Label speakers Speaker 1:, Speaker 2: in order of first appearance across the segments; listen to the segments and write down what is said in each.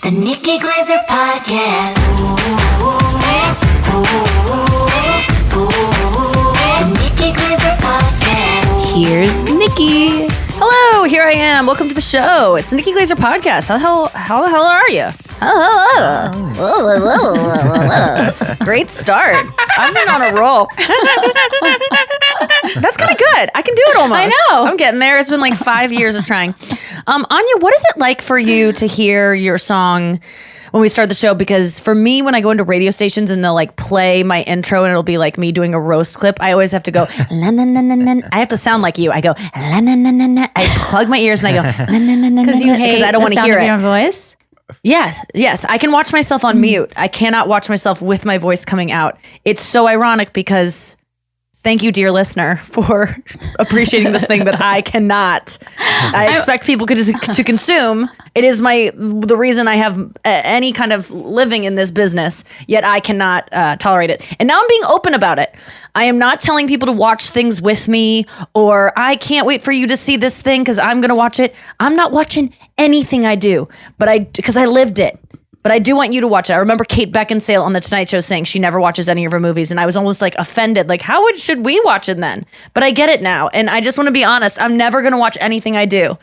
Speaker 1: The Nikki Glaser Podcast. The Nikki Glaser Podcast.
Speaker 2: Here's Nikki. Hello, here I am. Welcome to the show. It's the Nikki Glaser Podcast. How the hell are you? Great start. I've been on a roll. That's kind of good. I can do it almost.
Speaker 3: I know.
Speaker 2: I'm getting there. It's been like 5 years of trying. Anya, what is it like for you to hear your song when we start the show? Because for me, when I go into radio stations and they'll like play my intro and it'll be like me doing a roast clip, I always have to go, la, na, na, na, na. I have to sound like you. I go, la, na, na, na, na. I plug my ears and I go, la, na, na, na,
Speaker 3: Because you hate
Speaker 2: I don't want to hear
Speaker 3: your
Speaker 2: it.
Speaker 3: own voice?
Speaker 2: Yes. I can watch myself on mute. I cannot watch myself with my voice coming out. It's so ironic because thank you, dear listener, for appreciating this thing that I cannot. I expect people to consume. It is the reason I have any kind of living in this business, yet I cannot tolerate it. And now I'm being open about it. I am not telling people to watch things with me, or I can't wait for you to see this thing because I'm going to watch it. I'm not watching anything I do, because I lived it. But I do want you to watch it. I remember Kate Beckinsale on The Tonight Show saying she never watches any of her movies. And I was almost like offended. Like, should we watch it then? But I get it now. And I just want to be honest. I'm never going to watch anything I do.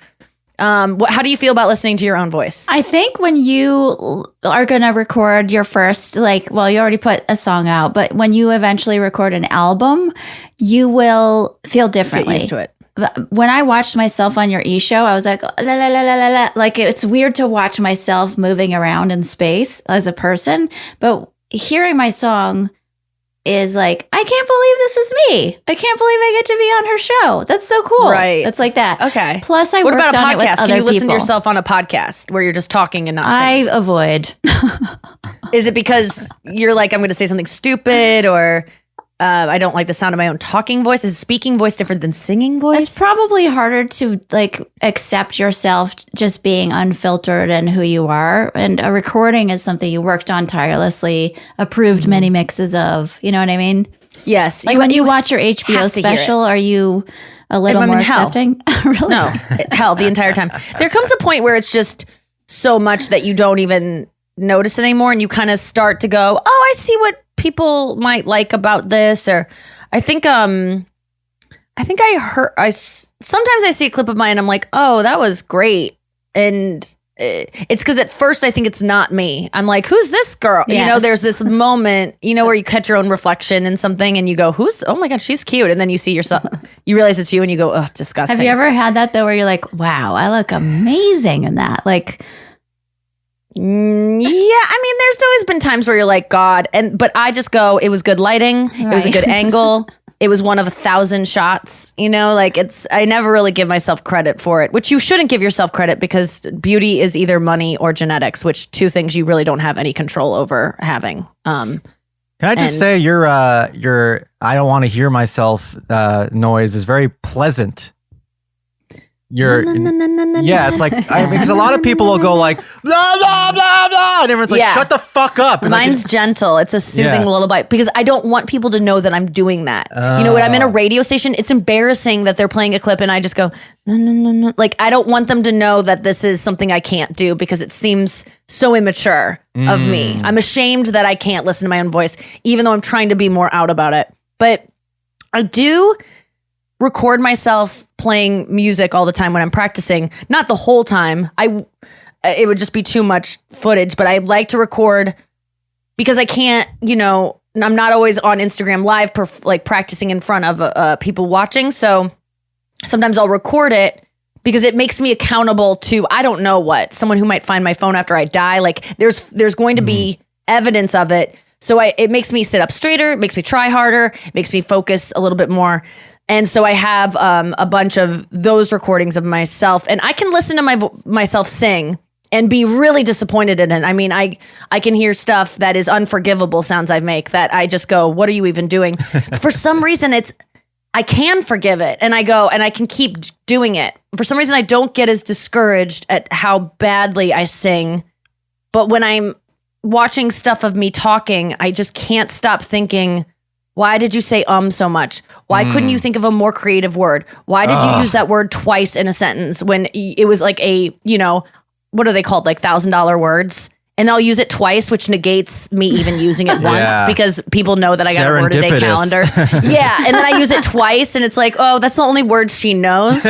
Speaker 2: How do you feel about listening to your own voice?
Speaker 3: I think when you are going to record your first, you already put a song out, but when you eventually record an album, you will feel differently.
Speaker 2: Get used to it.
Speaker 3: When I watched myself on your e-show, I was like, la, la, la, la, la, la. Like, it's weird to watch myself moving around in space as a person, but hearing my song is like, I can't believe this is me. I can't believe I get to be on her show. That's so cool.
Speaker 2: Right.
Speaker 3: It's like that.
Speaker 2: Okay.
Speaker 3: Plus, I
Speaker 2: what
Speaker 3: worked
Speaker 2: about a
Speaker 3: on it with
Speaker 2: podcast?
Speaker 3: other
Speaker 2: Can you listen to
Speaker 3: people.
Speaker 2: yourself on a podcast where you're just talking and not saying?
Speaker 3: I avoid.
Speaker 2: Is it because you're like, I'm going to say something stupid, or I don't like the sound of my own talking voice? Is speaking voice different than singing voice?
Speaker 3: It's probably harder to accept yourself just being unfiltered and who you are. And a recording is something you worked on tirelessly, approved many mixes of. You know what I mean?
Speaker 2: Yes.
Speaker 3: Like when you watch your HBO special, are you a little more accepting? Really?
Speaker 2: No, hell, the entire time. There comes a point where it's just so much that you don't even notice it anymore, and you kind of start to go, oh, I see what people might like about this. Or I think sometimes I see a clip of mine and I'm like, oh, that was great. And it's because at first I think it's not me. I'm like, who's this girl?
Speaker 3: Yes.
Speaker 2: You know, there's this moment, where you catch your own reflection in something and you go, oh my God, she's cute. And then you see yourself, you realize it's you and you go, oh, disgusting.
Speaker 3: Have you ever had that though, where you're like, wow, I look amazing in that? Like,
Speaker 2: yeah, I mean, there's always been times where you're like, God, but I just go, it was good lighting, it was a good angle, it was one of 1,000 shots, I never really give myself credit for it, which you shouldn't give yourself credit, because beauty is either money or genetics, which two things you really don't have any control over having.
Speaker 4: Can I just say your I don't want to hear myself noise is very pleasant. It's like, because a lot of people will go like blah blah blah blah, and everyone's like, shut the fuck up. And
Speaker 2: mine's gentle. It's a soothing lullaby, because I don't want people to know that I'm doing that. When I'm in a radio station, it's embarrassing that they're playing a clip and I just go no no no no. Like, I don't want them to know that this is something I can't do, because it seems so immature of me. I'm ashamed that I can't listen to my own voice, even though I'm trying to be more out about it. But I do record myself playing music all the time when I'm practicing. Not the whole time. It would just be too much footage, but I like to record because I can't, I'm not always on Instagram live practicing in front of people watching. So sometimes I'll record it because it makes me accountable to, I don't know what, someone who might find my phone after I die. Like, there's going to be evidence of it. So it makes me sit up straighter, it makes me try harder, it makes me focus a little bit more. And so I have a bunch of those recordings of myself, and I can listen to myself sing and be really disappointed in it. I mean, I can hear stuff that is unforgivable sounds I make that I just go, what are you even doing? For some reason, I can forgive it, and I go, and I can keep doing it. For some reason, I don't get as discouraged at how badly I sing. But when I'm watching stuff of me talking, I just can't stop thinking, why did you say so much? Why couldn't you think of a more creative word? Why did you use that word twice in a sentence when it was like a, what are they called? Like $1,000 words. And I'll use it twice, which negates me even using it once because people know that I got a word a day calendar. Yeah. And then I use it twice and it's like, oh, that's the only word she knows for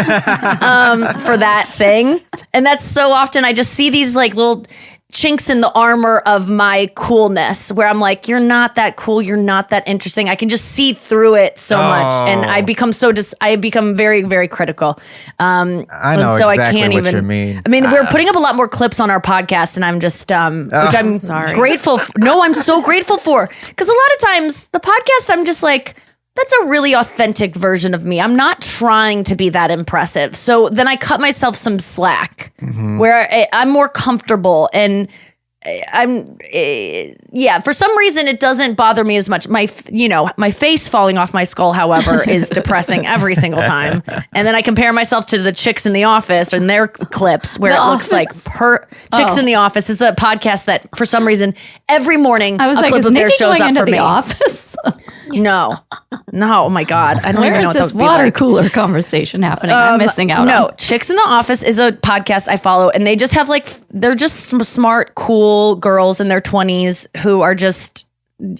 Speaker 2: that thing. And that's so often I just see these like little chinks in the armor of my coolness where I'm like, you're not that cool. You're not that interesting. I can just see through it so much. And I become I become very, very critical.
Speaker 4: I know
Speaker 2: so
Speaker 4: exactly
Speaker 2: I can't
Speaker 4: what
Speaker 2: even,
Speaker 4: you mean.
Speaker 2: I mean, we're putting up a lot more clips on our podcast and I'm just, which I'm grateful for. No, I'm so grateful for. Because a lot of times the podcast, I'm just like, that's a really authentic version of me. I'm not trying to be that impressive. So then I cut myself some slack where I'm more comfortable and for some reason it doesn't bother me as much. My face falling off my skull, however, is depressing every single time. And then I compare myself to the chicks in the office and their clips where it looks like Chicks in the Office is a podcast that for some reason every morning
Speaker 3: I was
Speaker 2: a
Speaker 3: like,
Speaker 2: clip
Speaker 3: is
Speaker 2: of theirs
Speaker 3: Nikki
Speaker 2: shows
Speaker 3: going
Speaker 2: up
Speaker 3: into
Speaker 2: for
Speaker 3: the
Speaker 2: me.
Speaker 3: office?
Speaker 2: No, oh my God. I don't
Speaker 3: Where
Speaker 2: even know
Speaker 3: is
Speaker 2: what
Speaker 3: this
Speaker 2: those would be
Speaker 3: water
Speaker 2: like.
Speaker 3: cooler conversation happening? I'm missing out
Speaker 2: No,
Speaker 3: on.
Speaker 2: Chicks in the Office is a podcast I follow, and they just have they're just smart, cool girls in their 20s who are just,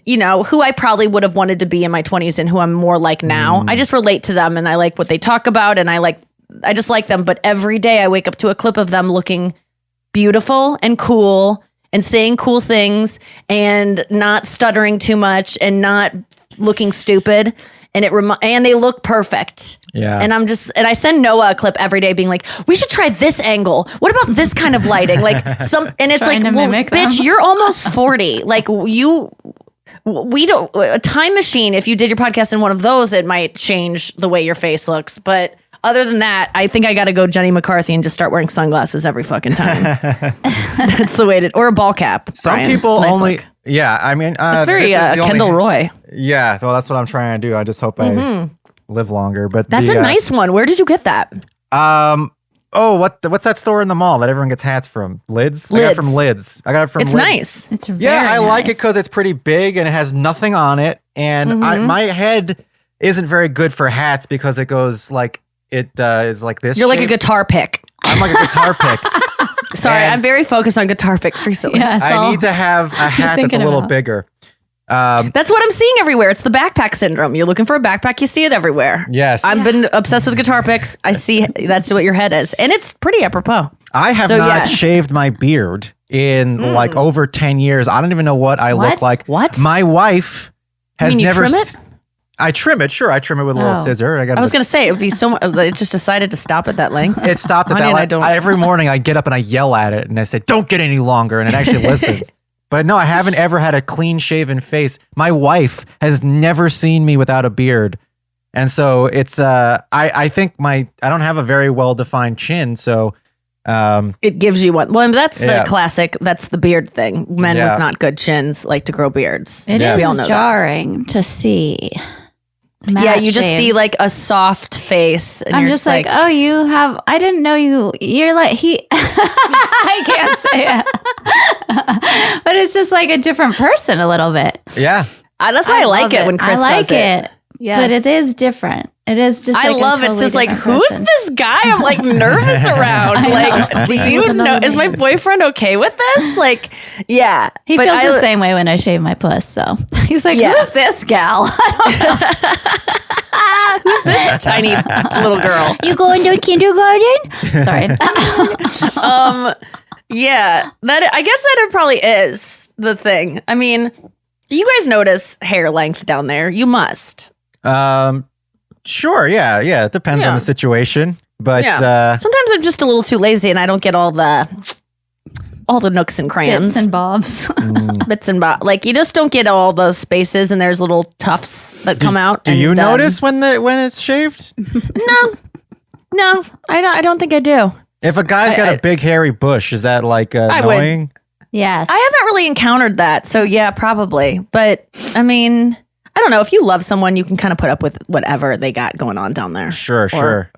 Speaker 2: who I probably would have wanted to be in my 20s and who I'm more like now. I just relate to them and I like what they talk about and I just like them. But every day I wake up to a clip of them looking beautiful and cool and saying cool things and not stuttering too much and not looking stupid. And and they look perfect.
Speaker 4: Yeah.
Speaker 2: And I send Noah a clip every day being like, we should try this angle. What about this kind of lighting? And it's
Speaker 3: Trying
Speaker 2: like,
Speaker 3: to
Speaker 2: well,
Speaker 3: mimic
Speaker 2: bitch,
Speaker 3: them.
Speaker 2: you're almost 40. Like we don't, a time machine, if you did your podcast in one of those, it might change the way your face looks. But other than that, I think I got to go Jenny McCarthy and just start wearing sunglasses every fucking time. That's the way to, or a ball cap.
Speaker 4: Some
Speaker 2: Brian.
Speaker 4: people
Speaker 2: It's a nice
Speaker 4: only,
Speaker 2: look.
Speaker 4: I mean,
Speaker 2: It's very
Speaker 4: this is the
Speaker 2: Kendall
Speaker 4: only,
Speaker 2: Roy.
Speaker 4: Yeah, well, that's what I'm trying to do. I just hope I live longer. But
Speaker 2: That's a nice one. Where did you get that?
Speaker 4: What's that store in the mall that everyone gets hats from? Lids? I got it from Lids. I got it from
Speaker 2: It's
Speaker 4: Lids.
Speaker 2: nice.
Speaker 3: It's very
Speaker 4: Yeah, I like it
Speaker 3: nice.
Speaker 4: because it's pretty big and it has nothing on it. And my head isn't very good for hats because it goes like, it is like this.
Speaker 2: You're like a
Speaker 4: shape.
Speaker 2: guitar pick.
Speaker 4: I'm like a guitar pick.
Speaker 2: Sorry,
Speaker 4: And
Speaker 2: I'm very focused on guitar picks recently.
Speaker 3: Yeah,
Speaker 4: I need to have a hat that's a
Speaker 3: thinking
Speaker 4: little
Speaker 3: about.
Speaker 4: bigger.
Speaker 2: That's what I'm seeing everywhere. It's the backpack syndrome. You're looking for a backpack, you see it everywhere.
Speaker 4: Yes.
Speaker 2: I've been obsessed with guitar picks. I see that's what your head is. And it's pretty apropos.
Speaker 4: I have not shaved my beard in like over 10 years. I don't even know what I look like.
Speaker 2: What?
Speaker 4: My wife has
Speaker 2: you
Speaker 4: never.
Speaker 2: trim it?
Speaker 4: I trim it. Sure, I trim it with a little scissor.
Speaker 2: I was going to say, it would be so much. It just decided to stop at that length.
Speaker 4: It stopped at
Speaker 2: Anya
Speaker 4: that.
Speaker 2: and I
Speaker 4: Like,
Speaker 2: don't-
Speaker 4: every morning I get up and I yell at it and I say, "Don't get any longer," and it actually listens. But no, I haven't ever had a clean shaven face. My wife has never seen me without a beard. And so it's I think I don't have a very well defined chin, so
Speaker 2: It gives you one. Well, that's the classic. That's the beard thing. Men with not good chins like to grow beards.
Speaker 3: It
Speaker 4: Yes.
Speaker 2: We all
Speaker 3: is
Speaker 2: know that.
Speaker 3: jarring to see.
Speaker 2: Yeah, you just see
Speaker 3: shaved.
Speaker 2: like a soft face. And
Speaker 3: I'm
Speaker 2: you're
Speaker 3: just like, oh, you have. I didn't know you're like he. I can't say it, but it's just like a different person a little bit.
Speaker 4: yeah.
Speaker 2: That's why I like
Speaker 3: love
Speaker 2: it when Chris
Speaker 3: I like
Speaker 2: does it.
Speaker 3: it. But it is different. It is just.
Speaker 2: I
Speaker 3: like
Speaker 2: love
Speaker 3: a
Speaker 2: it. It's
Speaker 3: totally
Speaker 2: just like,
Speaker 3: different
Speaker 2: who's
Speaker 3: person.
Speaker 2: this guy? I'm like nervous around.
Speaker 3: I
Speaker 2: Like,
Speaker 3: know.
Speaker 2: do you know? Is my boyfriend okay with this? Like, yeah.
Speaker 3: He
Speaker 2: But
Speaker 3: feels the same way when I shave my puss. So he's like,
Speaker 2: Yeah.
Speaker 3: who's this gal?
Speaker 2: Who's this tiny little girl?
Speaker 3: You going to kindergarten? Sorry.
Speaker 2: Yeah, I guess that it probably is the thing. I mean, you guys notice hair length down there. You must.
Speaker 4: Sure, yeah. It depends on
Speaker 2: Yeah.
Speaker 4: the situation. But
Speaker 2: Sometimes I'm just a little too lazy and I don't get all the nooks and crayons.
Speaker 3: Bits and bobs.
Speaker 2: Bits and bobs. Like, you just don't get all those spaces and there's little tufts that come out.
Speaker 4: do you notice when it's shaved?
Speaker 2: No, I don't think I do.
Speaker 4: If a guy's got a big hairy bush, is that like
Speaker 2: would.
Speaker 4: annoying?
Speaker 3: Yes.
Speaker 2: I haven't really encountered that. So yeah, probably. But I mean, I don't know. If you love someone, you can kind of put up with whatever they got going on down there.
Speaker 4: Sure.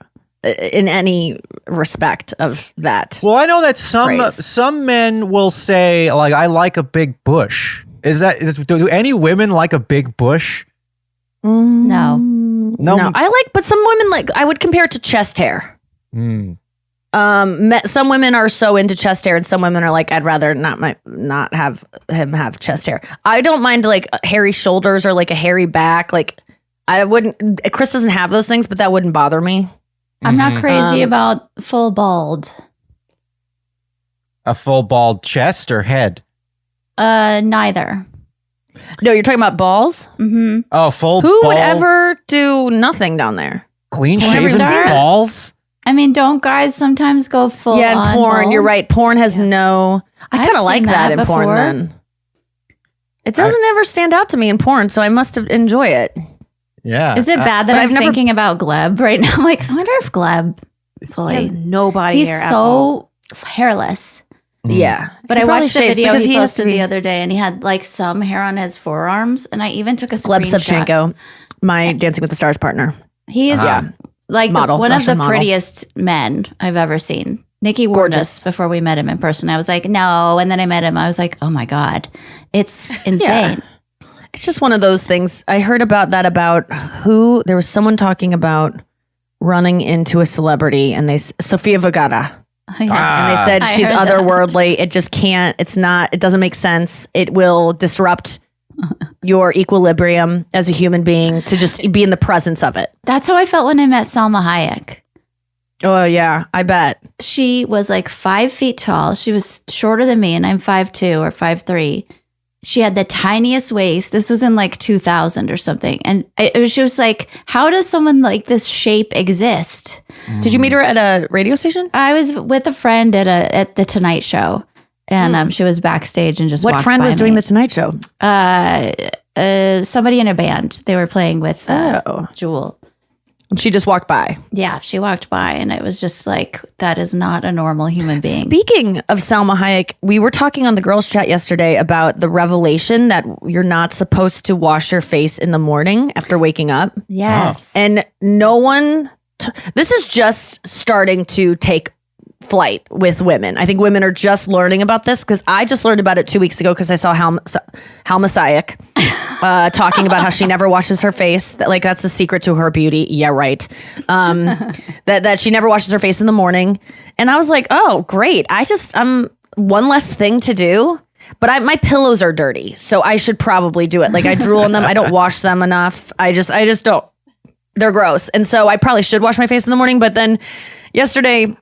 Speaker 2: In any respect of that.
Speaker 4: Well, I know that
Speaker 2: Praise.
Speaker 4: some men will say like, "I like a big bush." Do any women like a big bush?
Speaker 3: No.
Speaker 4: No.
Speaker 2: I like, but some women like, I would compare it to chest hair.
Speaker 4: Mm.
Speaker 2: Some women are so into chest hair, and some women are like, I'd rather not have him have chest hair. I don't mind like hairy shoulders or like a hairy back. Like I wouldn't. Chris doesn't have those things, but that wouldn't bother me.
Speaker 3: I'm not crazy about full bald.
Speaker 4: A full bald chest or head?
Speaker 3: Neither.
Speaker 2: No, you're talking about balls.
Speaker 3: Mm-hmm.
Speaker 4: Oh, full.
Speaker 2: Who
Speaker 4: bald,
Speaker 2: would ever do nothing down there?
Speaker 4: clean
Speaker 3: Porn
Speaker 4: shaven
Speaker 3: stars?
Speaker 4: balls?
Speaker 3: I mean, don't guys sometimes go full
Speaker 2: Yeah,
Speaker 3: on
Speaker 2: and porn.
Speaker 3: bald?
Speaker 2: You're right. Porn has no. I
Speaker 3: I've
Speaker 2: kind of like
Speaker 3: seen
Speaker 2: that
Speaker 3: that
Speaker 2: in porn.
Speaker 3: before.
Speaker 2: Then it doesn't ever stand out to me in porn, so I must have enjoy it.
Speaker 4: Yeah.
Speaker 3: Is it bad that
Speaker 2: but
Speaker 3: I'm
Speaker 2: I've never-
Speaker 3: thinking about Gleb right now? I'm like, I wonder if Gleb
Speaker 5: He
Speaker 3: fully.
Speaker 5: has no body
Speaker 3: He's
Speaker 5: hair at all.
Speaker 3: so hairless.
Speaker 2: Yeah,
Speaker 3: But
Speaker 2: He
Speaker 3: I
Speaker 2: probably
Speaker 3: watched the
Speaker 2: shaves
Speaker 3: video
Speaker 2: because
Speaker 3: he
Speaker 2: has to
Speaker 3: posted
Speaker 2: be-
Speaker 3: the other day, and he had like some hair on his forearms, and I even took a
Speaker 2: Gleb
Speaker 3: screenshot.
Speaker 2: Savchenko, my Dancing with the Stars partner.
Speaker 3: He is
Speaker 2: Yeah.
Speaker 3: like
Speaker 2: Model,
Speaker 3: one of the
Speaker 2: Russian model.
Speaker 3: prettiest men I've ever seen. Nikki warned
Speaker 2: Gorgeous.
Speaker 3: us before we met him in person. I was like, no. And then I met him. I was like, oh my God, it's insane.
Speaker 2: It's just one of those things. I heard about that there was someone talking about running into a celebrity, and Sofia Vergara.
Speaker 3: Oh, yeah.
Speaker 2: And they said
Speaker 3: I
Speaker 2: she's
Speaker 3: heard that.
Speaker 2: otherworldly. It just can't, it doesn't make sense. It will disrupt your equilibrium as a human being to just be in the presence of it.
Speaker 3: That's how I felt when I met Selma Hayek.
Speaker 2: Oh, yeah, I bet.
Speaker 3: She was like 5 feet tall. She was shorter than me, and I'm 5'2" or 5'3". She had the tiniest waist. This was in like 2000 or something. And she was like, how does someone like this shape exist?
Speaker 2: Did you meet her at a radio station?
Speaker 3: I was with a friend at the Tonight Show, and she was backstage and just
Speaker 2: What
Speaker 3: walked
Speaker 2: friend
Speaker 3: by
Speaker 2: was doing
Speaker 3: me.
Speaker 2: the Tonight Show?
Speaker 3: Somebody in a band. They were playing with Jewel.
Speaker 2: She just walked by.
Speaker 3: Yeah, she walked by, and it was just like, that is not a normal human being.
Speaker 2: Speaking of Salma Hayek, we were talking on the girls' chat yesterday about the revelation that you're not supposed to wash your face in the morning after waking up.
Speaker 3: Yes.
Speaker 2: And no one, this is just starting to take flight with women. I think women are just learning about this because I just learned about it 2 weeks ago because I saw Halma Hayek talking about how she never washes her face. That's the secret to her beauty. Yeah, right. That she never washes her face in the morning. And I was like, oh, great. I'm one less thing to do. But my pillows are dirty, so I should probably do it. Like I drool on them. I don't wash them enough. I just don't. They're gross. And so I probably should wash my face in the morning. But then yesterday,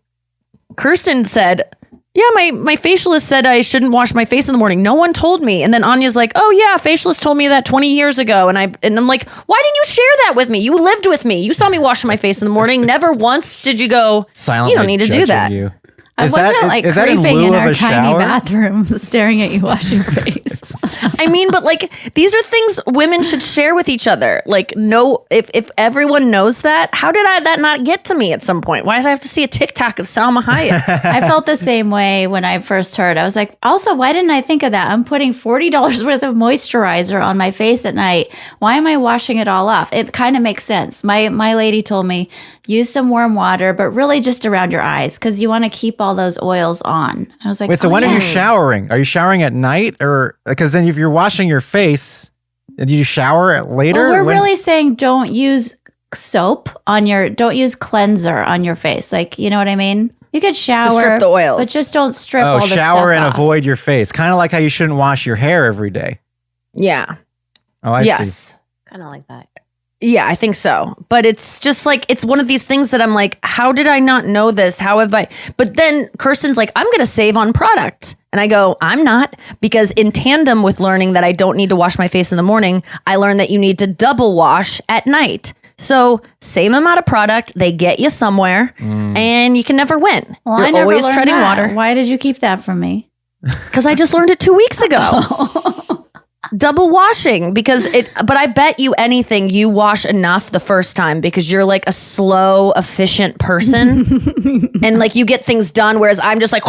Speaker 2: Kirsten said, yeah, my facialist said I shouldn't wash my face in the morning. No one told me. And then Anya's like, oh yeah, facialist told me that 20 years ago. And I'm like, why didn't you share that with me? You lived with me. You saw me washing my face in the morning. Never once did you go,
Speaker 4: Silently
Speaker 2: you don't need to do
Speaker 4: judging
Speaker 2: that.
Speaker 4: You.
Speaker 3: I
Speaker 4: Is
Speaker 3: wasn't
Speaker 4: that-
Speaker 3: like
Speaker 4: is that in
Speaker 3: creeping
Speaker 4: lieu
Speaker 3: in
Speaker 4: of
Speaker 3: our
Speaker 4: a
Speaker 3: tiny
Speaker 4: shower?
Speaker 3: bathroom staring at you wash your face.
Speaker 2: I mean, but like these are things women should share with each other. Like, no, if everyone knows that, how did that not get to me at some point? Why did I have to see a TikTok of Salma Hayek?
Speaker 3: I felt the same way when I first heard. I was like, also, why didn't I think of that? I'm putting $40 worth of moisturizer on my face at night. Why am I washing it all off? It kind of makes sense. My lady told me, use some warm water, but really just around your eyes because you want to keep all those oils on. I was like,
Speaker 4: Wait, so
Speaker 3: oh,
Speaker 4: when
Speaker 3: yeah.
Speaker 4: are you showering? Are you showering at night or because then if you're washing your face, do you shower later?
Speaker 3: Well, we're
Speaker 4: When-
Speaker 3: really saying don't use don't use cleanser on your face. Like, you know what I mean? You could shower,
Speaker 2: strip the oils.
Speaker 3: but just don't strip all the stuff
Speaker 4: shower and
Speaker 3: off.
Speaker 4: avoid your face. Kind of like how you shouldn't wash your hair every day.
Speaker 2: Yeah.
Speaker 4: Oh, I see.
Speaker 2: Yes.
Speaker 5: Kind of like that.
Speaker 2: Yeah, I think so. But it's just like, it's one of these things that I'm like, how did I not know this? How have I? But then Kirsten's like, I'm going to save on product. And I go, I'm not. Because in tandem with learning that I don't need to wash my face in the morning, I learned that you need to double wash at night. So same amount of product, they get you somewhere and you can never win.
Speaker 3: Well,
Speaker 2: You're
Speaker 3: I never
Speaker 2: always
Speaker 3: learned
Speaker 2: treading
Speaker 3: that.
Speaker 2: water.
Speaker 3: Why did you keep that from me?
Speaker 2: Because I just learned it 2 weeks ago. Double washing but I bet you anything you wash enough the first time because you're like a slow, efficient person and like you get things done. Whereas I'm just like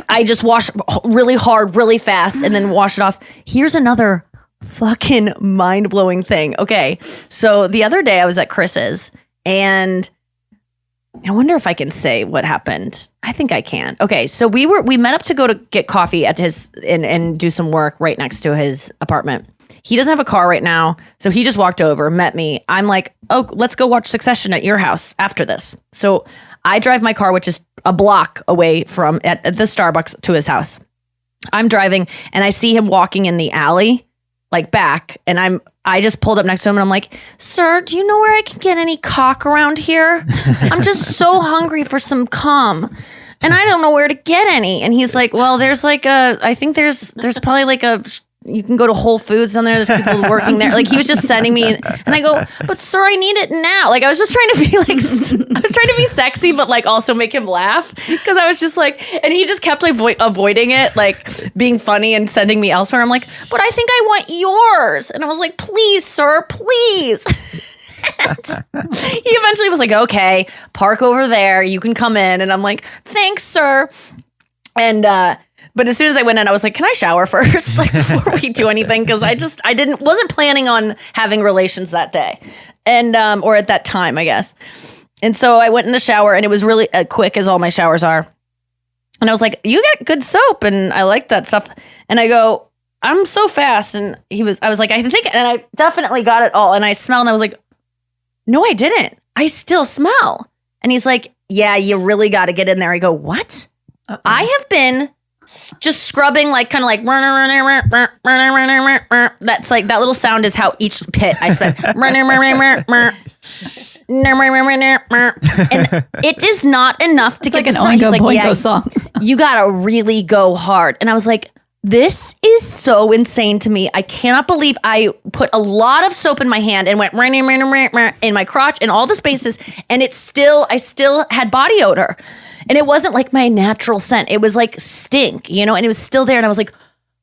Speaker 2: I just wash really hard, really fast and then wash it off. Here's another fucking mind blowing thing. Okay. So the other day I was at Chris's and I wonder if I can say what happened. I think I can. Okay, so we met up to go to get coffee at his and do some work right next to his apartment. He doesn't have a car right now. So he just walked over, met me. I'm like, oh, let's go watch Succession at your house after this. So I drive my car, which is a block away from at the Starbucks to his house. I'm driving and I see him walking in the alley, like back. And I just pulled up next to him and I'm like, sir, do you know where I can get any cock around here? I'm just so hungry for some cum. And I don't know where to get any. And he's like, well, there's like I think there's probably like you can go to Whole Foods down there. There's people working there. Like he was just sending me, and I go, but sir, I need it now. Like I was just trying to be like, I was trying to be sexy, but like also make him laugh because I was just like, and he just kept like avoiding it, like being funny and sending me elsewhere. I'm like, but I think I want yours. And I was like, please, sir, please. He eventually was like, okay, park over there. You can come in. And I'm like, thanks, sir. And, but as soon as I went in, I was like, can I shower first? Like before we do anything? Cause wasn't planning on having relations that day. And, or at that time, I guess. And so I went in the shower and it was really quick as all my showers are. And I was like, you got good soap. And I like that stuff. And I go, I'm so fast. And I was like, I think, and I definitely got it all. And I smelled and I was like, no, I didn't. I still smell. And he's like, yeah, you really got to get in there. I go, what? Uh-oh. I have been just scrubbing, like kind of like that's like that little sound is how each pit I spent. And it is not enough to
Speaker 3: it's
Speaker 2: get
Speaker 3: like
Speaker 2: the
Speaker 3: an
Speaker 2: smell. He's
Speaker 3: Oingo
Speaker 2: like,
Speaker 3: Boingo
Speaker 2: yeah,
Speaker 3: song.
Speaker 2: You gotta really go hard. And I was like, this is so insane to me. I cannot believe I put a lot of soap in my hand and went in my crotch and all the spaces, and I still had body odor. And it wasn't like my natural scent. It was like stink, and it was still there. And I was like,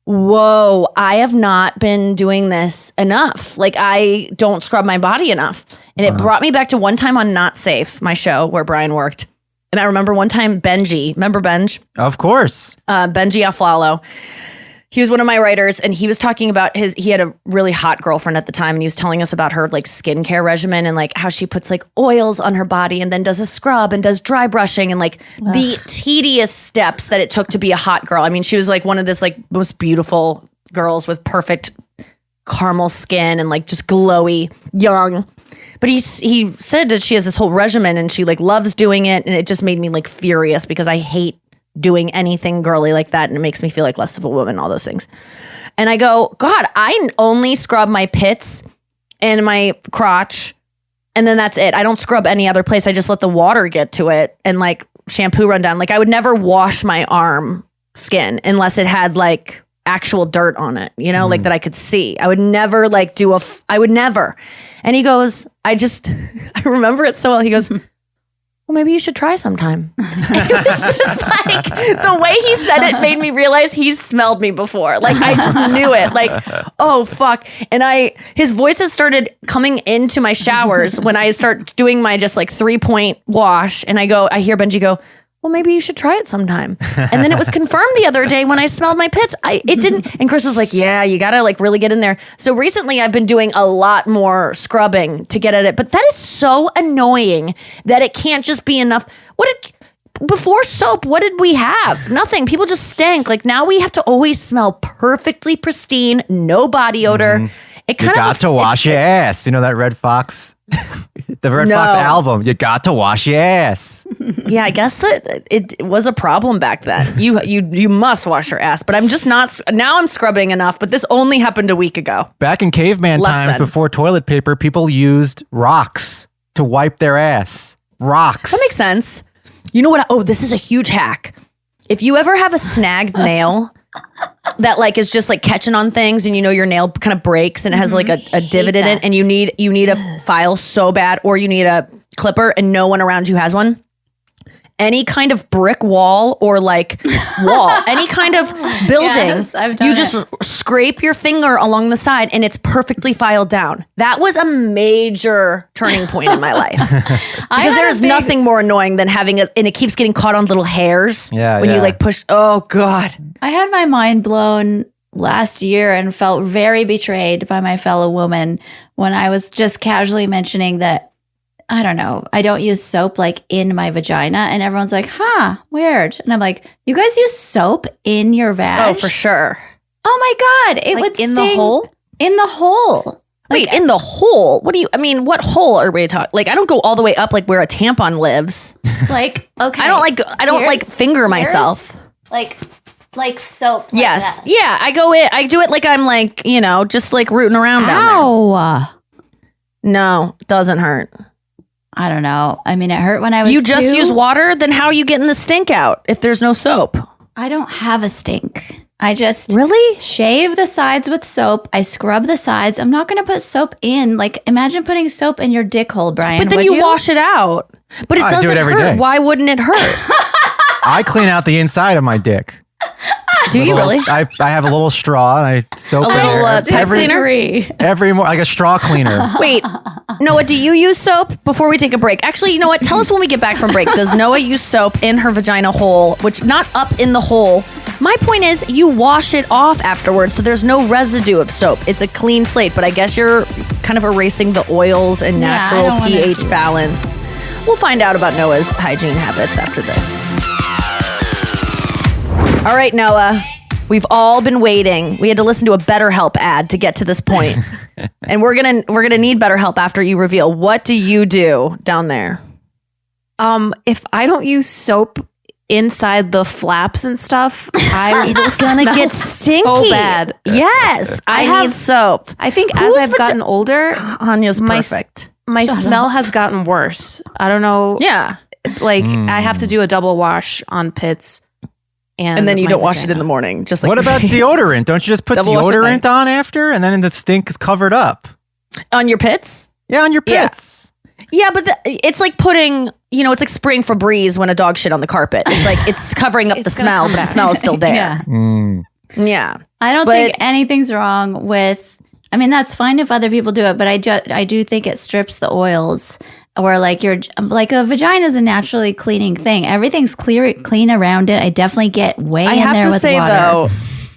Speaker 2: whoa, I have not been doing this enough. Like I don't scrub my body enough. And it brought me back to one time on Not Safe, my show where Brian worked. And I remember one time Benji, remember Benj?
Speaker 4: Of course.
Speaker 2: Benji Aflalo. He was one of my writers, and he was talking about he had a really hot girlfriend at the time, and he was telling us about her like skincare regimen and like how she puts like oils on her body and then does a scrub and does dry brushing and like the tedious steps that it took to be a hot girl. I mean, she was like one of this like most beautiful girls with perfect caramel skin and like just glowy, young. But he said that she has this whole regimen and she like loves doing it, and it just made me like furious because I hate doing anything girly like that, and it makes me feel like less of a woman, all those things. And I go, God, I only scrub my pits and my crotch, and then that's it. I don't scrub any other place. I just let the water get to it and like shampoo run down. Like I would never wash my arm skin unless it had like actual dirt on it, like that I could see. I would never like I would never. And he goes, I remember it so well. He goes, well, maybe you should try sometime. It was just like the way he said it made me realize he's smelled me before. Like I just knew it. Like, oh fuck. And his voices started coming into my showers when I start doing my just like 3-point wash. And I hear Benji go, well, maybe you should try it sometime. And then it was confirmed the other day when I smelled my pits. It didn't. And Chris was like, yeah, you got to like really get in there. So recently I've been doing a lot more scrubbing to get at it. But that is so annoying that it can't just be enough. Before soap, what did we have? Nothing. People just stank. Like now we have to always smell perfectly pristine, no body odor.
Speaker 4: Mm-hmm.
Speaker 2: It kind
Speaker 4: of got to wash your ass. You know that Red Fox? The Red Fox album. You got to wash your ass.
Speaker 2: Yeah, I guess that it was a problem back then. You must wash your ass, but I'm just not. Now I'm scrubbing enough, but this only happened a week ago.
Speaker 4: Back in caveman times, before toilet paper, people used rocks to wipe their ass. Rocks.
Speaker 2: That makes sense. You know what? This is a huge hack. If you ever have a snagged nail that like is just like catching on things, and your nail kind of breaks and it has like a divot in it, and you need a file so bad, or you need a clipper and no one around you has one. Any kind of brick wall or like wall, any kind of building, you just scrape your finger along the side and it's perfectly filed down. That was a major turning point in my life. Because there's nothing more annoying than having and it keeps getting caught on little hairs when you like push. Oh God.
Speaker 3: I had my mind blown last year and felt very betrayed by my fellow woman when I was just casually mentioning that, I don't know, I don't use soap like in my vagina, and everyone's like, huh, weird. And I'm like, you guys use soap in your vag?
Speaker 2: Oh, for sure.
Speaker 3: Oh my God. It
Speaker 2: like
Speaker 3: would
Speaker 2: in
Speaker 3: sting.
Speaker 2: the hole?
Speaker 3: In the hole.
Speaker 2: Wait, in the hole? What do you? I mean, what hole are we talking? Like, I don't go all the way up like where a tampon lives.
Speaker 3: Like, okay.
Speaker 2: I don't like finger myself.
Speaker 3: Like soap. Like
Speaker 2: Yes,
Speaker 3: that.
Speaker 2: yeah. I do it like I'm like just like rooting around down there.
Speaker 3: Ow.
Speaker 2: No, doesn't hurt.
Speaker 3: I don't know. I mean, it hurt when I was
Speaker 2: You just
Speaker 3: 2.
Speaker 2: use water. Then how are you getting the stink out if there's no soap?
Speaker 3: I don't have a stink. I just
Speaker 2: Really?
Speaker 3: shave the sides with soap. I scrub the sides. I'm not going to put soap in. Like, imagine putting soap in your dick hole, Brian.
Speaker 2: But then
Speaker 3: would
Speaker 2: you wash it out. But it
Speaker 4: I do
Speaker 2: doesn't
Speaker 4: it every
Speaker 2: hurt.
Speaker 4: day.
Speaker 2: Why wouldn't it hurt?
Speaker 4: I clean out the inside of my dick.
Speaker 2: Do you really?
Speaker 4: I have a little straw and I soap
Speaker 2: A
Speaker 4: in
Speaker 2: little,
Speaker 4: there
Speaker 2: pet cleaner?
Speaker 4: every morning, like a straw cleaner.
Speaker 2: Wait, Noah, do you use soap before we take a break? Actually, you know what? Tell us when we get back from break. Does Noah use soap in her vagina hole, which not up in the hole? My point is you wash it off afterwards, so there's no residue of soap. It's a clean slate, but I guess you're kind of erasing the oils and
Speaker 3: Yeah, I
Speaker 2: natural
Speaker 3: don't wanna
Speaker 2: pH
Speaker 3: do it.
Speaker 2: balance. We'll find out about Noah's hygiene habits after this. All right, Noah. We've all been waiting. We had to listen to a BetterHelp ad to get to this point. And we're gonna need BetterHelp after you reveal. What do you do down there?
Speaker 5: If I don't use soap inside the flaps and stuff,
Speaker 2: It's gonna get stinky.
Speaker 5: so bad.
Speaker 2: Yes, I
Speaker 5: have-
Speaker 2: need soap.
Speaker 5: I think
Speaker 2: Whose
Speaker 5: as I've gotten older,
Speaker 2: Anya's
Speaker 5: My
Speaker 2: perfect.
Speaker 5: my smell has gotten worse. I don't know.
Speaker 2: Yeah,
Speaker 5: Like I have to do a double wash on pits,
Speaker 2: and then you
Speaker 5: my
Speaker 2: don't wash it in
Speaker 5: vagina.
Speaker 2: the morning. Just like
Speaker 4: What
Speaker 2: your
Speaker 4: about
Speaker 2: face.
Speaker 4: deodorant? Don't you just put
Speaker 2: Double wash at
Speaker 4: deodorant
Speaker 2: night.
Speaker 4: on after and then the stink is covered up?
Speaker 2: on your pits?
Speaker 4: Yeah, on your
Speaker 2: Yeah.
Speaker 4: pits.
Speaker 2: Yeah, but it's like putting, it's like spraying Febreze when a dog shit on the carpet. It's like it's covering up the
Speaker 5: It's gonna
Speaker 2: smell,
Speaker 5: come
Speaker 2: but the
Speaker 5: back.
Speaker 2: smell is still there.
Speaker 3: Yeah.
Speaker 2: Yeah.
Speaker 3: I don't
Speaker 2: But-
Speaker 3: think anything's wrong with. I mean, that's fine if other people do it, but I do think it strips the oils. Or like a vagina is a naturally cleaning thing. Everything's clean around it. I definitely get way
Speaker 2: I
Speaker 3: in
Speaker 2: have
Speaker 3: there
Speaker 2: to
Speaker 3: with
Speaker 2: say
Speaker 3: water.
Speaker 2: though,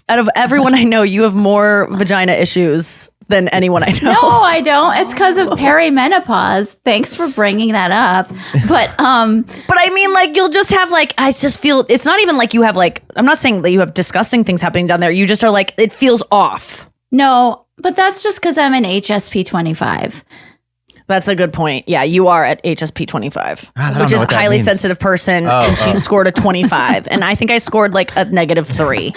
Speaker 2: out of everyone I know, you have more vagina issues than anyone I know.
Speaker 3: No, I don't. It's because of perimenopause. Thanks for bringing that up. But
Speaker 2: But I mean, like, you'll just have like, I just feel it's not even like you have like, I'm not saying that you have disgusting things happening down there. You just are like, it feels off.
Speaker 3: no, but that's just because I'm an HSP 25.
Speaker 2: That's a good point. Yeah, you are at HSP 25,
Speaker 4: I don't
Speaker 2: which
Speaker 4: know
Speaker 2: is
Speaker 4: what
Speaker 2: a
Speaker 4: that
Speaker 2: highly
Speaker 4: means.
Speaker 2: sensitive person,
Speaker 4: Oh,
Speaker 2: and she scored a 25, and I think I scored like a -3.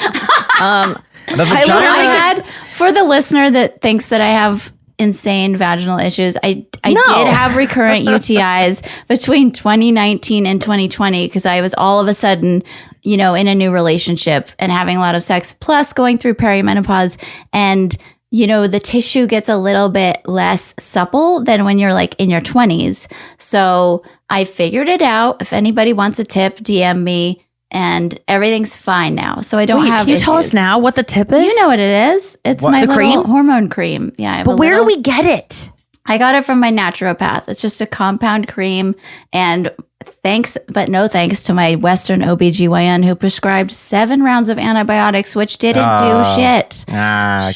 Speaker 4: The
Speaker 3: I
Speaker 4: vagina.
Speaker 3: had, for the listener that thinks that I have insane vaginal issues, I
Speaker 2: No.
Speaker 3: did have recurrent UTIs between 2019 and 2020 because I was all of a sudden, in a new relationship and having a lot of sex, plus going through perimenopause. And, the tissue gets a little bit less supple than when you're like in your 20s. So I figured it out. If anybody wants a tip, DM me. And everything's fine now. So I don't
Speaker 2: Wait,
Speaker 3: have
Speaker 2: can you tell us
Speaker 3: issues.
Speaker 2: now what the tip is?
Speaker 3: You know what it is. It's
Speaker 4: What?
Speaker 3: my
Speaker 2: The
Speaker 3: little
Speaker 2: cream?
Speaker 3: hormone cream. Yeah. I have
Speaker 2: But
Speaker 3: a
Speaker 2: where do
Speaker 3: little-
Speaker 2: we get it?
Speaker 3: I got it from my naturopath. It's just a compound cream. And thanks, but no thanks to my Western OBGYN who prescribed 7 rounds of antibiotics, which didn't do shit.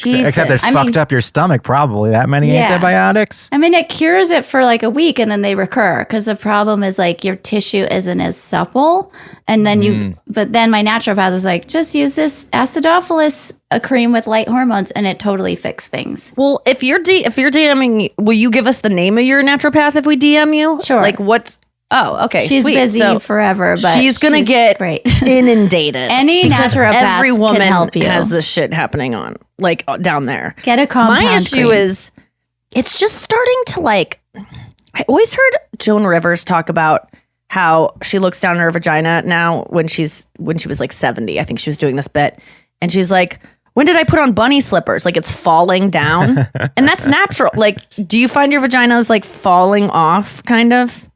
Speaker 2: Jesus.
Speaker 4: Except it
Speaker 3: I
Speaker 4: fucked
Speaker 3: mean-
Speaker 4: up your stomach, probably. That many
Speaker 3: Yeah.
Speaker 4: antibiotics?
Speaker 3: I mean, it cures it for like a week and then they recur because the problem is like your tissue isn't as supple. And then but then my naturopath was like, just use this acidophilus, a cream with light hormones, and it totally fixed things.
Speaker 2: Well, if you're DMing, will you give us the name of your naturopath if we DM you?
Speaker 3: Sure.
Speaker 2: Like what? Oh, okay.
Speaker 3: She's
Speaker 2: sweet.
Speaker 3: busy
Speaker 2: So
Speaker 3: forever, but
Speaker 2: she's gonna get
Speaker 3: great.
Speaker 2: inundated.
Speaker 3: Any
Speaker 2: because
Speaker 3: naturopath
Speaker 2: every
Speaker 3: can
Speaker 2: woman
Speaker 3: help you.
Speaker 2: has this shit happening on down there.
Speaker 3: Get a compound
Speaker 2: My issue
Speaker 3: cream.
Speaker 2: is it's just starting to like. I always heard Joan Rivers talk about how she looks down her vagina now when she was like 70. I think she was doing this bit, and she's like, when did I put on bunny slippers? Like it's falling down, and that's natural. Like, do you find your vagina is like falling off, kind of?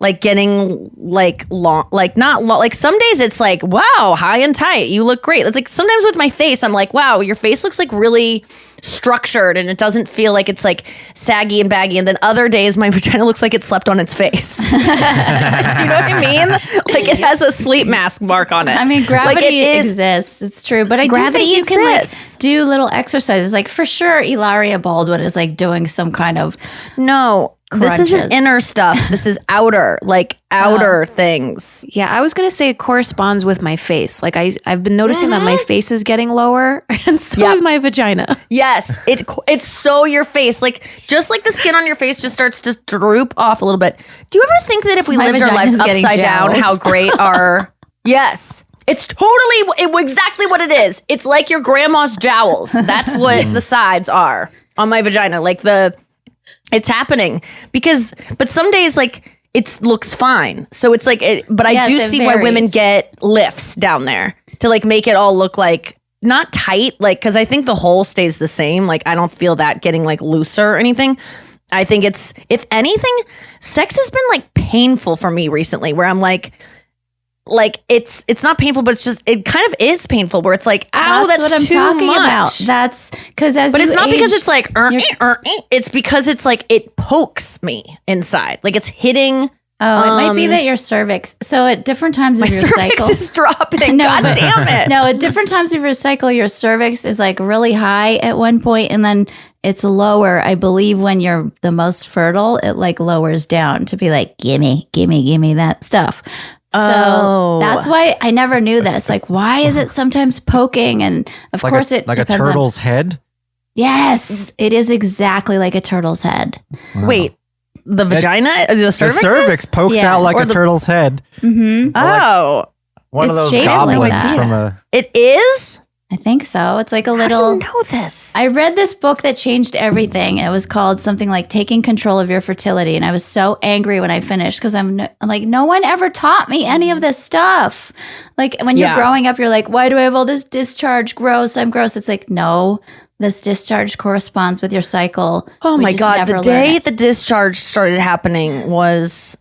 Speaker 2: Like getting like long, like not long. Like some days it's like, wow, high and tight. You look great. It's like sometimes with my face, I'm like, wow, your face looks like really structured and it doesn't feel like it's like saggy and baggy. And then other days my vagina looks like it slept on its face. Do you know what I mean? Like it has a sleep mask mark on it.
Speaker 3: I mean, gravity
Speaker 2: Like, it is-
Speaker 3: exists. It's true. But I
Speaker 2: Gravity
Speaker 3: do think you
Speaker 2: exists.
Speaker 3: can like do little exercises. Like for sure, Ilaria Baldwin is like doing some kind of.
Speaker 2: No, This isn't
Speaker 3: crunches.
Speaker 2: inner stuff. This is outer, like outer things.
Speaker 5: Yeah, I was gonna say it corresponds with my face. Like I've been noticing that my face is getting lower, and so
Speaker 2: Yep.
Speaker 5: is my vagina.
Speaker 2: Yes, it's so your face, like just like the skin on your face just starts to droop off a little bit. Do you ever think that if we
Speaker 3: My
Speaker 2: lived our lives
Speaker 3: vagina's getting
Speaker 2: upside down,
Speaker 3: jowls.
Speaker 2: how great our yes, it's totally exactly what it is. It's like your grandma's jowls. That's what the sides are on my vagina. Like it's happening but some days like it looks fine. So it's like, but I
Speaker 3: Yes,
Speaker 2: do
Speaker 3: it
Speaker 2: see why women
Speaker 3: varies.
Speaker 2: get lifts down there to like make it all look like not tight, like, cause I think the hole stays the same. Like I don't feel that getting like looser or anything. I think it's, if anything, sex has been like painful for me recently where I'm like it's not painful, but it's just, it kind of is painful where it's like, ow, that's
Speaker 3: what I'm
Speaker 2: too
Speaker 3: talking
Speaker 2: much.
Speaker 3: about. That's because
Speaker 2: But it's not because it's like, it's because it's like, it pokes me inside. Like it's hitting.
Speaker 3: Oh, it might be that your cervix. So at different times
Speaker 2: My
Speaker 3: of your
Speaker 2: cervix
Speaker 3: cycle,
Speaker 2: is dropping.
Speaker 3: No,
Speaker 2: God
Speaker 3: but-
Speaker 2: damn it.
Speaker 3: no, at different times of your cycle, your cervix is like really high at one point, and then it's lower. I believe when you're the most fertile, it like lowers down to be like, gimme that stuff. So
Speaker 2: Oh.
Speaker 3: that's why I never knew this. Like, why is it sometimes poking? And of
Speaker 4: Like
Speaker 3: course,
Speaker 4: a,
Speaker 3: it
Speaker 4: like a
Speaker 3: depends
Speaker 4: turtle's head.
Speaker 3: Yes, it is exactly like a turtle's head.
Speaker 4: Wow.
Speaker 2: Wait, the vagina, the
Speaker 4: the
Speaker 2: cervix?
Speaker 4: cervix pokes
Speaker 3: Yeah.
Speaker 4: out like
Speaker 2: Or
Speaker 4: a
Speaker 2: the-
Speaker 4: turtle's head.
Speaker 3: Mm-hmm.
Speaker 2: Oh,
Speaker 4: One of
Speaker 3: It's
Speaker 4: those
Speaker 3: shaped like
Speaker 4: goblins
Speaker 3: that.
Speaker 4: from a.
Speaker 2: it is?
Speaker 3: I think so. It's like a
Speaker 2: I
Speaker 3: little.
Speaker 2: didn't know this.
Speaker 3: I read this book that changed everything. It was called something like Taking Control of Your Fertility. And I was so angry when I finished because I'm like, no one ever taught me any of this stuff. Like when you're
Speaker 2: Yeah.
Speaker 3: growing up, you're like, why do I have all this discharge? Gross. I'm gross. It's like, no, this discharge corresponds with your cycle.
Speaker 2: Oh
Speaker 3: We
Speaker 2: my
Speaker 3: just
Speaker 2: God.
Speaker 3: never
Speaker 2: The
Speaker 3: learn
Speaker 2: day
Speaker 3: it.
Speaker 2: the discharge started happening was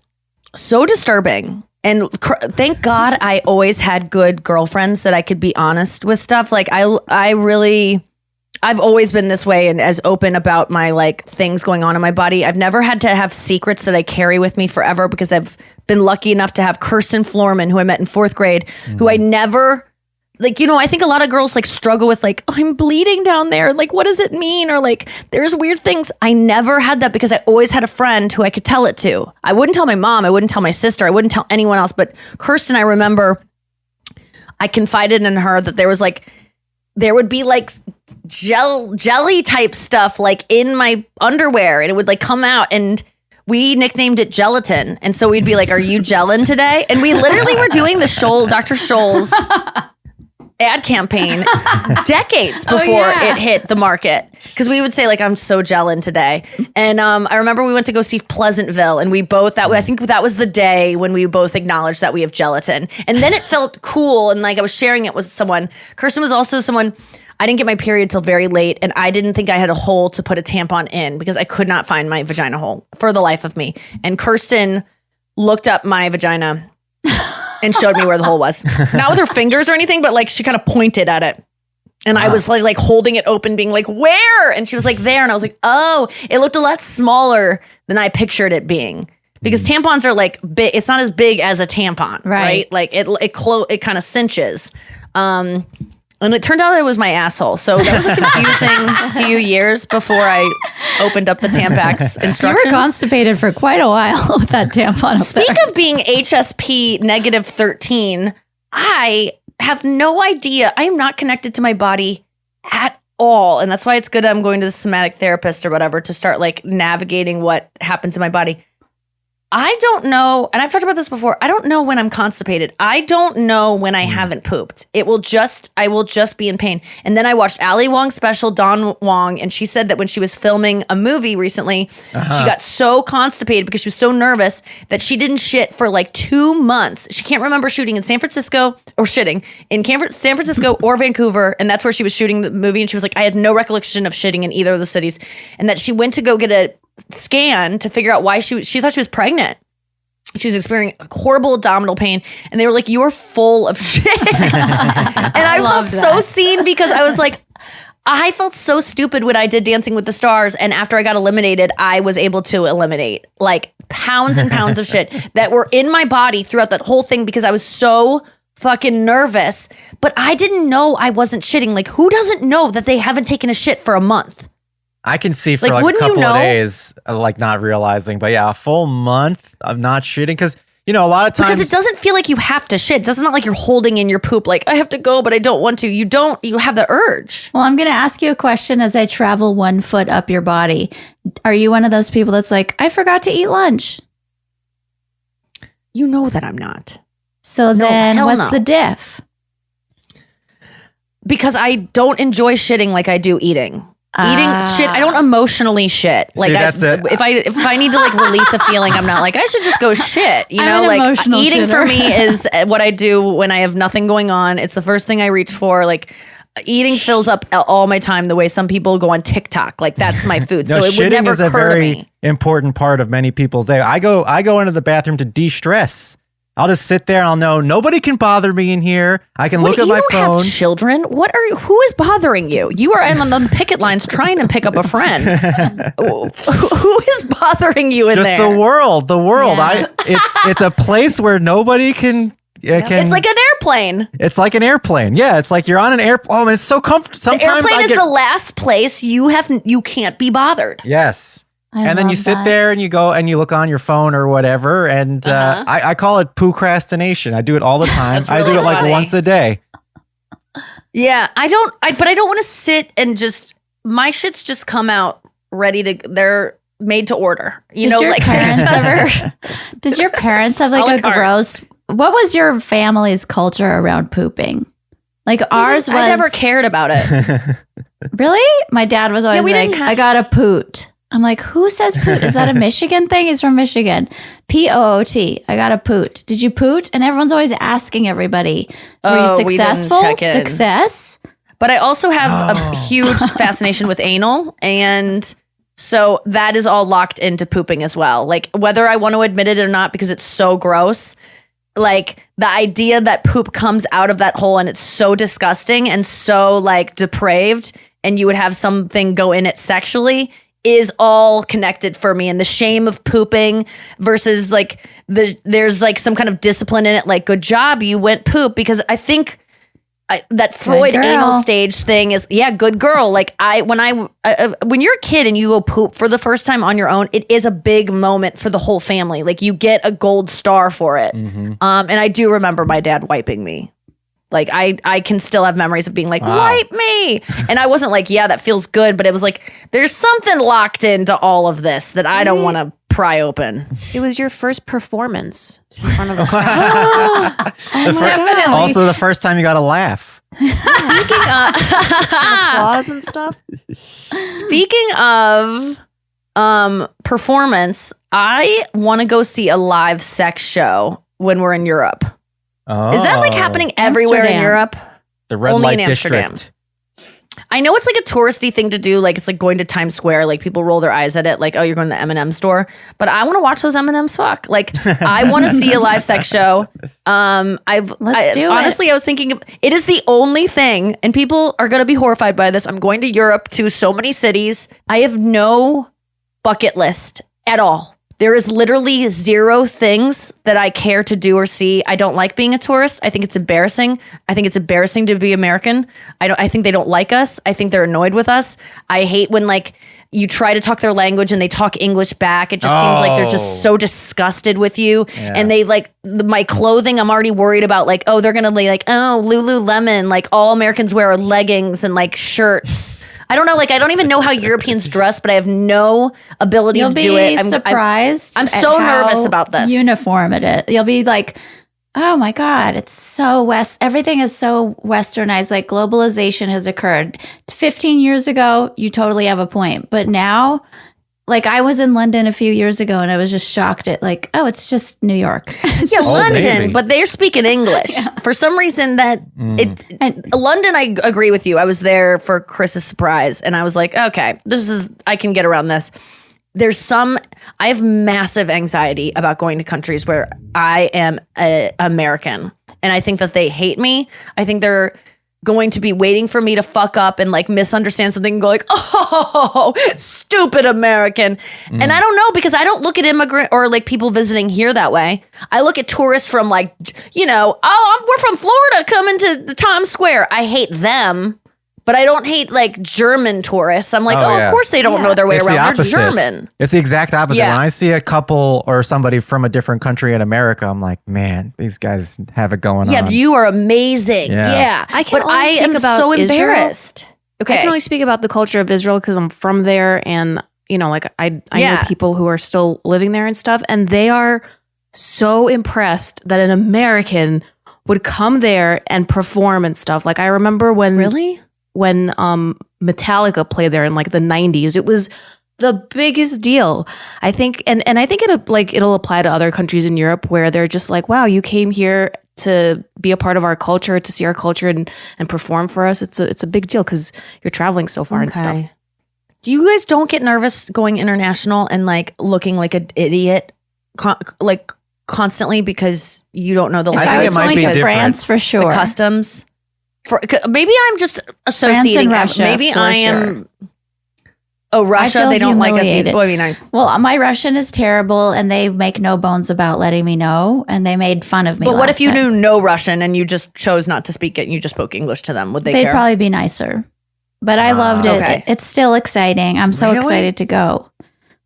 Speaker 2: so disturbing. And thank God I always had good girlfriends that I could be honest with stuff. Like I've always been this way and as open about my like things going on in my body. I've never had to have secrets that I carry with me forever because I've been lucky enough to have Kirsten Florman, who I met in 4th grade, who I never like, you know, I think a lot of girls like struggle with like, oh, I'm bleeding down there. Like, what does it mean? Or like, there's weird things. I never had that because I always had a friend who I could tell it to. I wouldn't tell my mom. I wouldn't tell my sister. I wouldn't tell anyone else. But Kirsten, I remember I confided in her that there would be like jelly type stuff like in my underwear and it would like come out and we nicknamed it gelatin. And so we'd be like, are you gelin today? And we literally were doing the Dr. Scholl's ad campaign decades before it hit the market because we would say like I'm so gelin today. And I remember we went to go see Pleasantville and we both I think that was the day when we both acknowledged that we have gelatin. And then it felt cool and like I was sharing it with someone. Kirsten was also someone. I didn't get my period till very late and I didn't think I had a hole to put a tampon in because I could not find my vagina hole for the life of me. And Kirsten looked up my vagina and showed me where the hole was. Not with her fingers or anything, but like she kind of pointed at it. And I was like holding it open, being like, where? And she was like, there. And I was like, oh, it looked a lot smaller than I pictured it being. Because tampons are like big. It's not as big as a tampon, right? Like it kind of cinches. And it turned out it was my asshole. So that was a confusing few years before I opened up the Tampax
Speaker 3: You
Speaker 2: instructions.
Speaker 3: were constipated for quite a while with that tampon up
Speaker 2: Speak
Speaker 3: there.
Speaker 2: of being HSP negative 13, I have no idea. I am not connected to my body at all. And that's why it's good I'm going to the somatic therapist or whatever to start like navigating what happens in my body. I don't know, and I've talked about this before, I don't know when I'm constipated. I don't know when I haven't pooped. I will just be in pain. And then I watched Ali Wong's special, Dawn Wong, and she said that when she was filming a movie recently, she got so constipated because she was so nervous that she didn't shit for like 2 months. She can't remember shooting in San Francisco or shitting in San Francisco or Vancouver, and that's where she was shooting the movie. And she was like, I had no recollection of shitting in either of the cities. And that she went to go get a scan to figure out why she thought she was pregnant. She was experiencing horrible abdominal pain and they were like, you are full of shit. And I felt so seen because I was like, I felt so stupid when I did Dancing with the Stars, and after I got eliminated, I was able to eliminate like pounds and pounds of shit that were in my body throughout that whole thing because I was so fucking nervous. But I didn't know I wasn't shitting. Like, who doesn't know that they haven't taken a shit for a month?
Speaker 4: I can see for
Speaker 2: Like,
Speaker 4: like a
Speaker 2: wouldn't you
Speaker 4: couple of
Speaker 2: know?
Speaker 4: days, like not realizing, but yeah, a full month of not shitting because a lot of times
Speaker 2: Because it doesn't feel like you have to shit. It doesn't like you're holding in your poop. Like, I have to go, but I don't want to. You don't. You have the urge.
Speaker 3: Well, I'm going to ask you a question as I travel 1 foot up your body. Are you one of those people that's like, I forgot to eat lunch?
Speaker 2: You know that I'm not.
Speaker 3: So
Speaker 2: No,
Speaker 3: then
Speaker 2: hell
Speaker 3: what's
Speaker 2: no.
Speaker 3: the diff?
Speaker 2: Because I don't enjoy shitting like I do eating. Eating shit, I don't emotionally shit. Like if I need to like release a feeling, I'm not like I should just go shit. You
Speaker 3: I'm
Speaker 2: know,
Speaker 3: an
Speaker 2: like
Speaker 3: emotional
Speaker 2: eating for
Speaker 3: shitter.
Speaker 2: me is what I do when I have nothing going on. It's the first thing I reach for. Like eating fills up all my time the way some people go on TikTok. Like that's my food.
Speaker 4: No,
Speaker 2: So it would
Speaker 4: shitting
Speaker 2: never
Speaker 4: is a
Speaker 2: occur to
Speaker 4: very
Speaker 2: me.
Speaker 4: important part of many people's day. I go into the bathroom to de-stress. I'll just sit there and I'll know nobody can bother me in here. I can look at my
Speaker 2: you don't
Speaker 4: phone.
Speaker 2: have children. What are you? Who is bothering you? You are on the picket lines trying to pick up a friend. Who is bothering you in
Speaker 4: Just
Speaker 2: there?
Speaker 4: the world.
Speaker 3: Yeah.
Speaker 4: It's a place where nobody can.
Speaker 2: It's like an airplane.
Speaker 4: It's like an airplane. Yeah, it's like you're on an airplane. Oh, man, it's so comfortable.
Speaker 2: The
Speaker 4: Sometimes
Speaker 2: airplane
Speaker 4: I
Speaker 2: is
Speaker 4: get
Speaker 2: the last place you can't be bothered.
Speaker 4: yes.
Speaker 3: I
Speaker 4: And then you
Speaker 3: love
Speaker 4: sit
Speaker 3: that.
Speaker 4: there and you go and you look on your phone or whatever. And I call it procrastination. I do it all the time.
Speaker 2: That's
Speaker 4: I do
Speaker 2: really
Speaker 4: it like
Speaker 2: funny.
Speaker 4: once a day.
Speaker 2: Yeah, but I don't want to sit and just my shits just come out ready to. They're made to order. You
Speaker 3: Did
Speaker 2: know,
Speaker 3: your
Speaker 2: like
Speaker 3: parents ever? Did your parents have like
Speaker 2: A la
Speaker 3: a
Speaker 2: carte.
Speaker 3: gross? What was your family's culture around pooping? Like ours was.
Speaker 2: I never cared about it.
Speaker 3: Really? My dad was always
Speaker 2: we
Speaker 3: like,
Speaker 2: didn't have-
Speaker 3: I got a poot. I'm like, who says poot? Is that a Michigan thing? He's from Michigan. P-O-O-T. I got a poot. Did you poot? And everyone's always asking everybody, were you
Speaker 2: Oh, we didn't
Speaker 3: successful?
Speaker 2: check in.
Speaker 3: Success?
Speaker 2: But I also have a huge fascination with anal, and so that is all locked into pooping as well. Like whether I want to admit it or not, because it's so gross. Like the idea that poop comes out of that hole and it's so disgusting and so like depraved, and you would have something go in it sexually is all connected for me. And the shame of pooping versus like there's like some kind of discipline in it. Like, good job, you went poop, because I think that Freud
Speaker 3: girl.
Speaker 2: anal stage thing is, yeah, good girl. Like when you're a kid and you go poop for the first time on your own, it is a big moment for the whole family. Like you get a gold star for it. And I do remember my dad wiping me. Like I can still have memories of being like, wipe me. And I wasn't like, yeah, that feels good. But it was like, there's something locked into all of this that I don't want to pry open.
Speaker 5: It was your first performance in front of a crowd.
Speaker 4: Also, the first time you got a laugh.
Speaker 5: Applause and stuff.
Speaker 2: Speaking of performance, I want to go see a live sex show when we're in Europe.
Speaker 4: Oh,
Speaker 2: Is that like happening everywhere in
Speaker 3: Amsterdam.
Speaker 2: Europe?
Speaker 4: The red
Speaker 2: only
Speaker 4: light
Speaker 2: in Amsterdam?
Speaker 4: district.
Speaker 2: I know it's like a touristy thing to do. Like it's like going to Times Square. Like people roll their eyes at it. Like, oh, you're going to the M&M store. But I want to watch those M&Ms fuck. Like I want to see a live sex show.
Speaker 3: Let's do it.
Speaker 2: Honestly, I was thinking it is the only thing, and people are going to be horrified by this. I'm going to Europe to so many cities. I have no bucket list at all. There is literally zero things that I care to do or see. I don't like being a tourist. I think it's embarrassing. I think it's embarrassing to be American. I think they don't like us. I think they're annoyed with us. I hate when like you try to talk their language and they talk English back. It just seems like they're just so disgusted with you.
Speaker 4: Yeah.
Speaker 2: And they like my clothing. I'm already worried about like, oh, they're going to be like, oh, Lululemon. Like all Americans wear leggings and like shirts. I don't know. Like, I don't even know how Europeans dress, but I have no ability
Speaker 3: You'll
Speaker 2: to
Speaker 3: be
Speaker 2: do it.
Speaker 3: surprised.
Speaker 2: I'm
Speaker 3: at
Speaker 2: so
Speaker 3: how
Speaker 2: nervous about this.
Speaker 3: Uniform it is. You'll be like, oh my God, it's so everything is so westernized. Like globalization has occurred. 15 years ago, you totally have a point. But now, like I was in London a few years ago and I was just shocked at like, oh, it's just New York. It's
Speaker 2: Yeah,
Speaker 3: just
Speaker 4: Old
Speaker 2: London,
Speaker 4: Navy.
Speaker 2: but they're speaking English. For some reason London, I agree with you. I was there for Chris's surprise and I was like, okay, I can get around this. I have massive anxiety about going to countries where I am American. And I think that they hate me. I think they're going to be waiting for me to fuck up and like misunderstand something and go like, oh, stupid American. And I don't know, because I don't look at immigrant or like people visiting here that way. I look at tourists from like, we're from Florida coming to the Times Square. I hate them, But I don't hate like German tourists. I'm like,
Speaker 4: yeah.
Speaker 2: of course they don't know their way
Speaker 4: It's the
Speaker 2: around. They're
Speaker 4: opposite.
Speaker 2: German.
Speaker 4: It's the exact opposite.
Speaker 2: Yeah.
Speaker 4: When I see a couple or somebody from a different country in America, I'm like, man, these guys have it going
Speaker 2: Yeah,
Speaker 4: on.
Speaker 2: you are amazing.
Speaker 4: Yeah.
Speaker 2: Yeah.
Speaker 5: I can
Speaker 2: but
Speaker 5: only
Speaker 2: I
Speaker 5: speak
Speaker 2: am
Speaker 5: about
Speaker 2: so
Speaker 5: Israel.
Speaker 2: embarrassed. Okay.
Speaker 5: I can only speak about the culture of Israel because I'm from there, and like I know people who are still living there and stuff, and they are so impressed that an American would come there and perform and stuff. Like I remember when Metallica played there in like the 90s, it was the biggest deal. I think, and I think it'll apply to other countries in Europe where they're just like, wow, you came here to be a part of our culture, to see our culture and perform for us. It's a big deal because you're traveling so far and stuff.
Speaker 2: You guys don't get nervous going international and like looking like an idiot, constantly because you don't know the
Speaker 3: If
Speaker 4: I
Speaker 3: I,
Speaker 4: think
Speaker 3: was
Speaker 4: it might
Speaker 3: going
Speaker 4: be
Speaker 3: to
Speaker 4: different.
Speaker 3: France for sure.
Speaker 2: the customs. Maybe I'm just associating.
Speaker 3: Russia,
Speaker 2: Maybe
Speaker 3: for
Speaker 2: I am.
Speaker 3: sure.
Speaker 2: Oh, Russia!
Speaker 3: feel
Speaker 2: They don't like us.
Speaker 3: humiliated.
Speaker 2: Well, I mean,
Speaker 3: Well, my Russian is terrible, and they make no bones about letting me know, and they made fun of me.
Speaker 2: but what if
Speaker 3: last
Speaker 2: you
Speaker 3: time.
Speaker 2: knew no Russian and you just chose not to speak it and you just spoke English to them? Would they
Speaker 3: They'd
Speaker 2: care?
Speaker 3: probably be nicer. But I loved it.
Speaker 2: Okay.
Speaker 3: It's still exciting. I'm so
Speaker 4: Really?
Speaker 3: excited to go.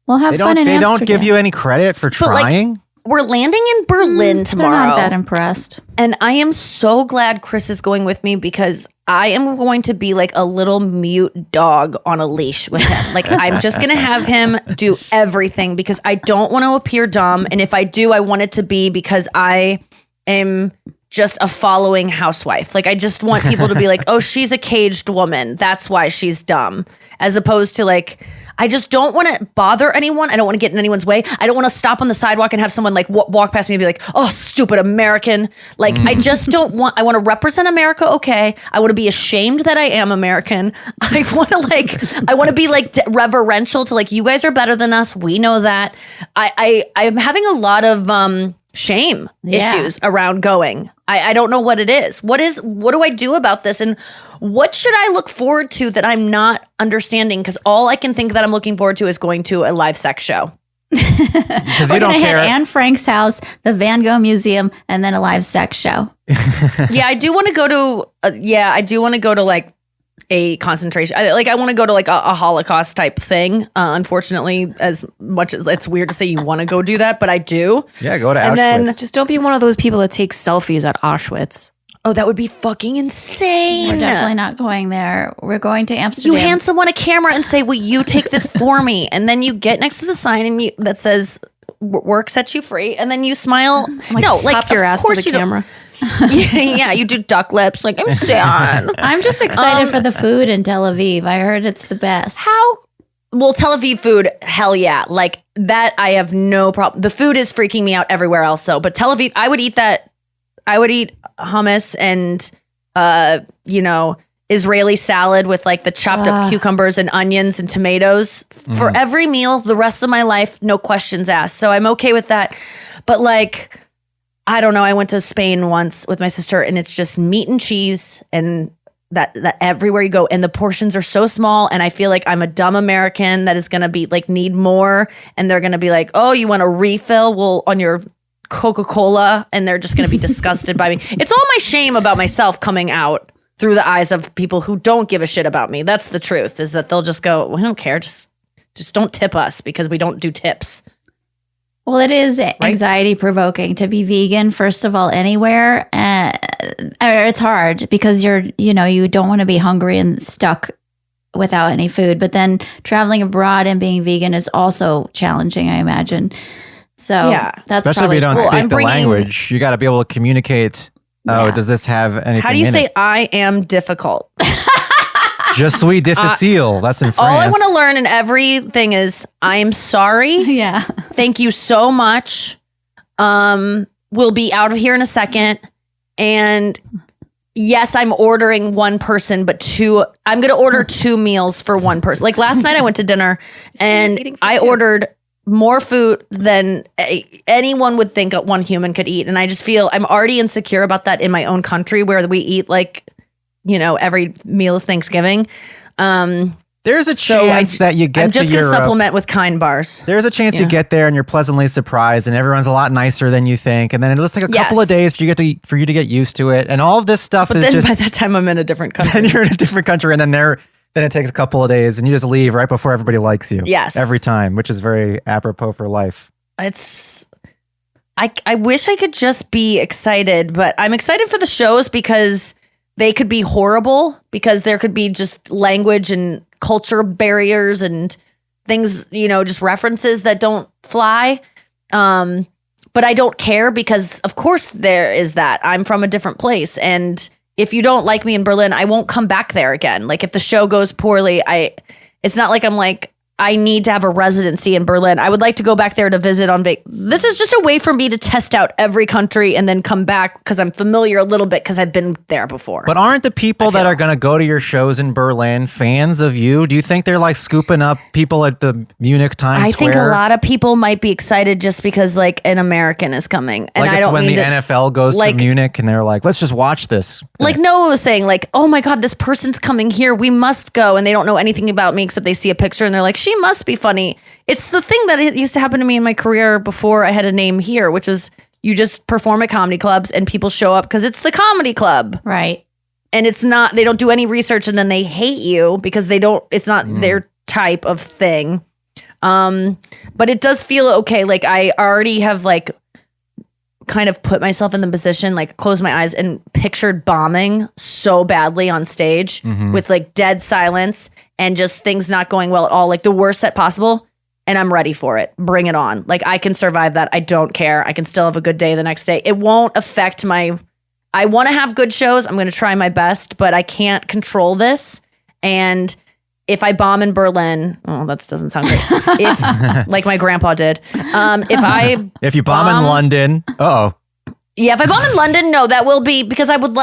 Speaker 3: We'll have
Speaker 4: They
Speaker 3: fun
Speaker 4: don't.
Speaker 3: in
Speaker 4: They don't
Speaker 3: Amsterdam.
Speaker 4: give you any credit for
Speaker 2: But, like,
Speaker 4: trying.
Speaker 2: We're landing in Berlin
Speaker 3: They're not
Speaker 2: tomorrow.
Speaker 3: that impressed.
Speaker 2: And I am so glad Chris is going with me because I am going to be like a little mute dog on a leash with him. Like I'm just going to have him do everything because I don't want to appear dumb. And if I do, I want it to be because I am just a following housewife. Like I just want people to be like, oh, she's a caged woman. That's why she's dumb. As opposed to like, I just don't want to bother anyone. I don't want to get in anyone's way. I don't want to stop on the sidewalk and have someone like walk past me and be like, oh, stupid American. Like, I just don't want, I want to represent America. Okay. I want to be ashamed that I am American. I want to be like reverential to like, you guys are better than us. We know that. I'm having a lot of, shame issues around going. I don't know what it is. What do I do about this? And what should I look forward to that I'm not understanding? Because all I can think that I'm looking forward to is going to a live sex show.
Speaker 4: Because
Speaker 3: We're
Speaker 4: you don't
Speaker 3: going to hit
Speaker 4: care.
Speaker 3: Anne Frank's house, the Van Gogh Museum, and then a live sex show.
Speaker 2: Yeah, I do want to go to like a concentration. I want to go to like a Holocaust type thing. Unfortunately, as much as it's weird to say you want to go do that, but I do.
Speaker 4: Yeah, go to
Speaker 2: And
Speaker 4: Auschwitz.
Speaker 2: then-
Speaker 5: Just don't be one of those people that takes selfies at Auschwitz.
Speaker 2: Oh, that would be fucking insane.
Speaker 3: We're definitely not going there. We're going to
Speaker 2: You
Speaker 3: Amsterdam.
Speaker 2: hand someone a camera and say, will you take this for me? And then you get next to the sign and that says, work sets you free. And then you smile.
Speaker 5: Pop your ass to the camera.
Speaker 2: Yeah, you do duck lips. Like, I'm sad.
Speaker 3: I'm just excited for the food in Tel Aviv. I heard it's the best.
Speaker 2: Well, Tel Aviv food, hell yeah. Like that, I have no problem. The food is freaking me out everywhere else, though. But Tel Aviv, I would eat that. I would eat hummus and, Israeli salad with like the chopped up cucumbers and onions and tomatoes for every meal the rest of my life. No questions asked. So I'm okay with that. But like, I don't know. I went to Spain once with my sister and it's just meat and cheese and that everywhere you go. And the portions are so small. And I feel like I'm a dumb American that is going to be like, need more. And they're going to be like, oh, you want a refill? Well, on your Coca-Cola. And they're just going to be disgusted by me. It's all my shame about myself coming out through the eyes of people who don't give a shit about me. That's the truth, is that they'll just go, well, I don't care. Just don't tip us because we don't do tips.
Speaker 3: Well, it is anxiety provoking to be vegan, first of all, anywhere. It's hard because you don't want to be hungry and stuck without any food. But then traveling abroad and being vegan is also challenging, I imagine. So
Speaker 2: Yeah.
Speaker 3: that's
Speaker 4: Especially if you don't
Speaker 2: Well,
Speaker 4: speak
Speaker 2: I'm
Speaker 4: the
Speaker 2: bringing-
Speaker 4: language. You got to be able to communicate. Oh,
Speaker 3: Yeah.
Speaker 4: does this have anything
Speaker 2: How do you
Speaker 4: in
Speaker 2: say
Speaker 4: it?
Speaker 2: I am difficult?
Speaker 4: Je suis difficile. That's in France.
Speaker 2: All I want to learn in everything is I'm sorry.
Speaker 3: yeah.
Speaker 2: Thank you so much. We'll be out of here in a second. And yes, I'm ordering one person, but I'm going to order 2 meals for one person. Like last night I went to dinner
Speaker 5: eating
Speaker 2: and
Speaker 5: for
Speaker 2: I
Speaker 5: 2.
Speaker 2: ordered more food than anyone would think one human could eat. And I just feel I'm already insecure about that in my own country where we eat like, every meal is Thanksgiving.
Speaker 4: There's a chance that you get
Speaker 2: I'm just
Speaker 4: to
Speaker 2: going to
Speaker 4: Europe.
Speaker 2: supplement with kind bars.
Speaker 4: There's a chance you get there and you're pleasantly surprised, and everyone's a lot nicer than you think. And then it'll just take a couple of days for you to get used to it. And all of this stuff
Speaker 2: But
Speaker 4: is
Speaker 2: then
Speaker 4: just.
Speaker 2: by that time, I'm in a different country.
Speaker 4: Then you're in a different country, and then it takes a couple of days, and you just leave right before everybody likes you.
Speaker 2: Yes.
Speaker 4: Every time, which is very apropos for life.
Speaker 2: I wish I could just be excited, but I'm excited for the shows because they could be horrible, because there could be just language and culture barriers and things, just references that don't fly. But I don't care because, of course, there is that. I'm from a different place. And if you don't like me in Berlin, I won't come back there again. Like, if the show goes poorly, it's not like I'm like, I need to have a residency in Berlin. I would like to go back there to visit on This is just a way for me to test out every country and then come back because I'm familiar a little bit because I've been there before.
Speaker 4: But aren't the people that are going to go to your shows in Berlin fans of you? Do you think they're like scooping up people at the Munich Times Square?
Speaker 2: I think a lot of people might be excited just because like an American is coming. And
Speaker 4: like
Speaker 2: I don't
Speaker 4: when
Speaker 2: mean
Speaker 4: the NFL goes to Munich and they're like, let's just watch this.
Speaker 2: Like Noah was saying, like, oh my God, this person's coming here. We must go. And they don't know anything about me except they see a picture and they're like, she must be funny. It's the thing that it used to happen to me in my career before I had a name here, which was you just perform at comedy clubs and people show up because it's the comedy club.
Speaker 3: Right.
Speaker 2: And it's not, they don't do any research and then they hate you because it's not their type of thing. But it does feel okay. Like I already have like kind of put myself in the position, like closed my eyes and pictured bombing so badly on stage with like dead silence and just things not going well at all, like the worst set possible. And I'm ready for it. Bring it on. Like I can survive that. I don't care. I can still have a good day the next day. It won't affect I want to have good shows. I'm going to try my best, but I can't control this. And if I bomb in Berlin, that doesn't sound great. If like my grandpa did,
Speaker 4: if you bomb in London,
Speaker 2: yeah, if I bomb in London, no, that will be because I would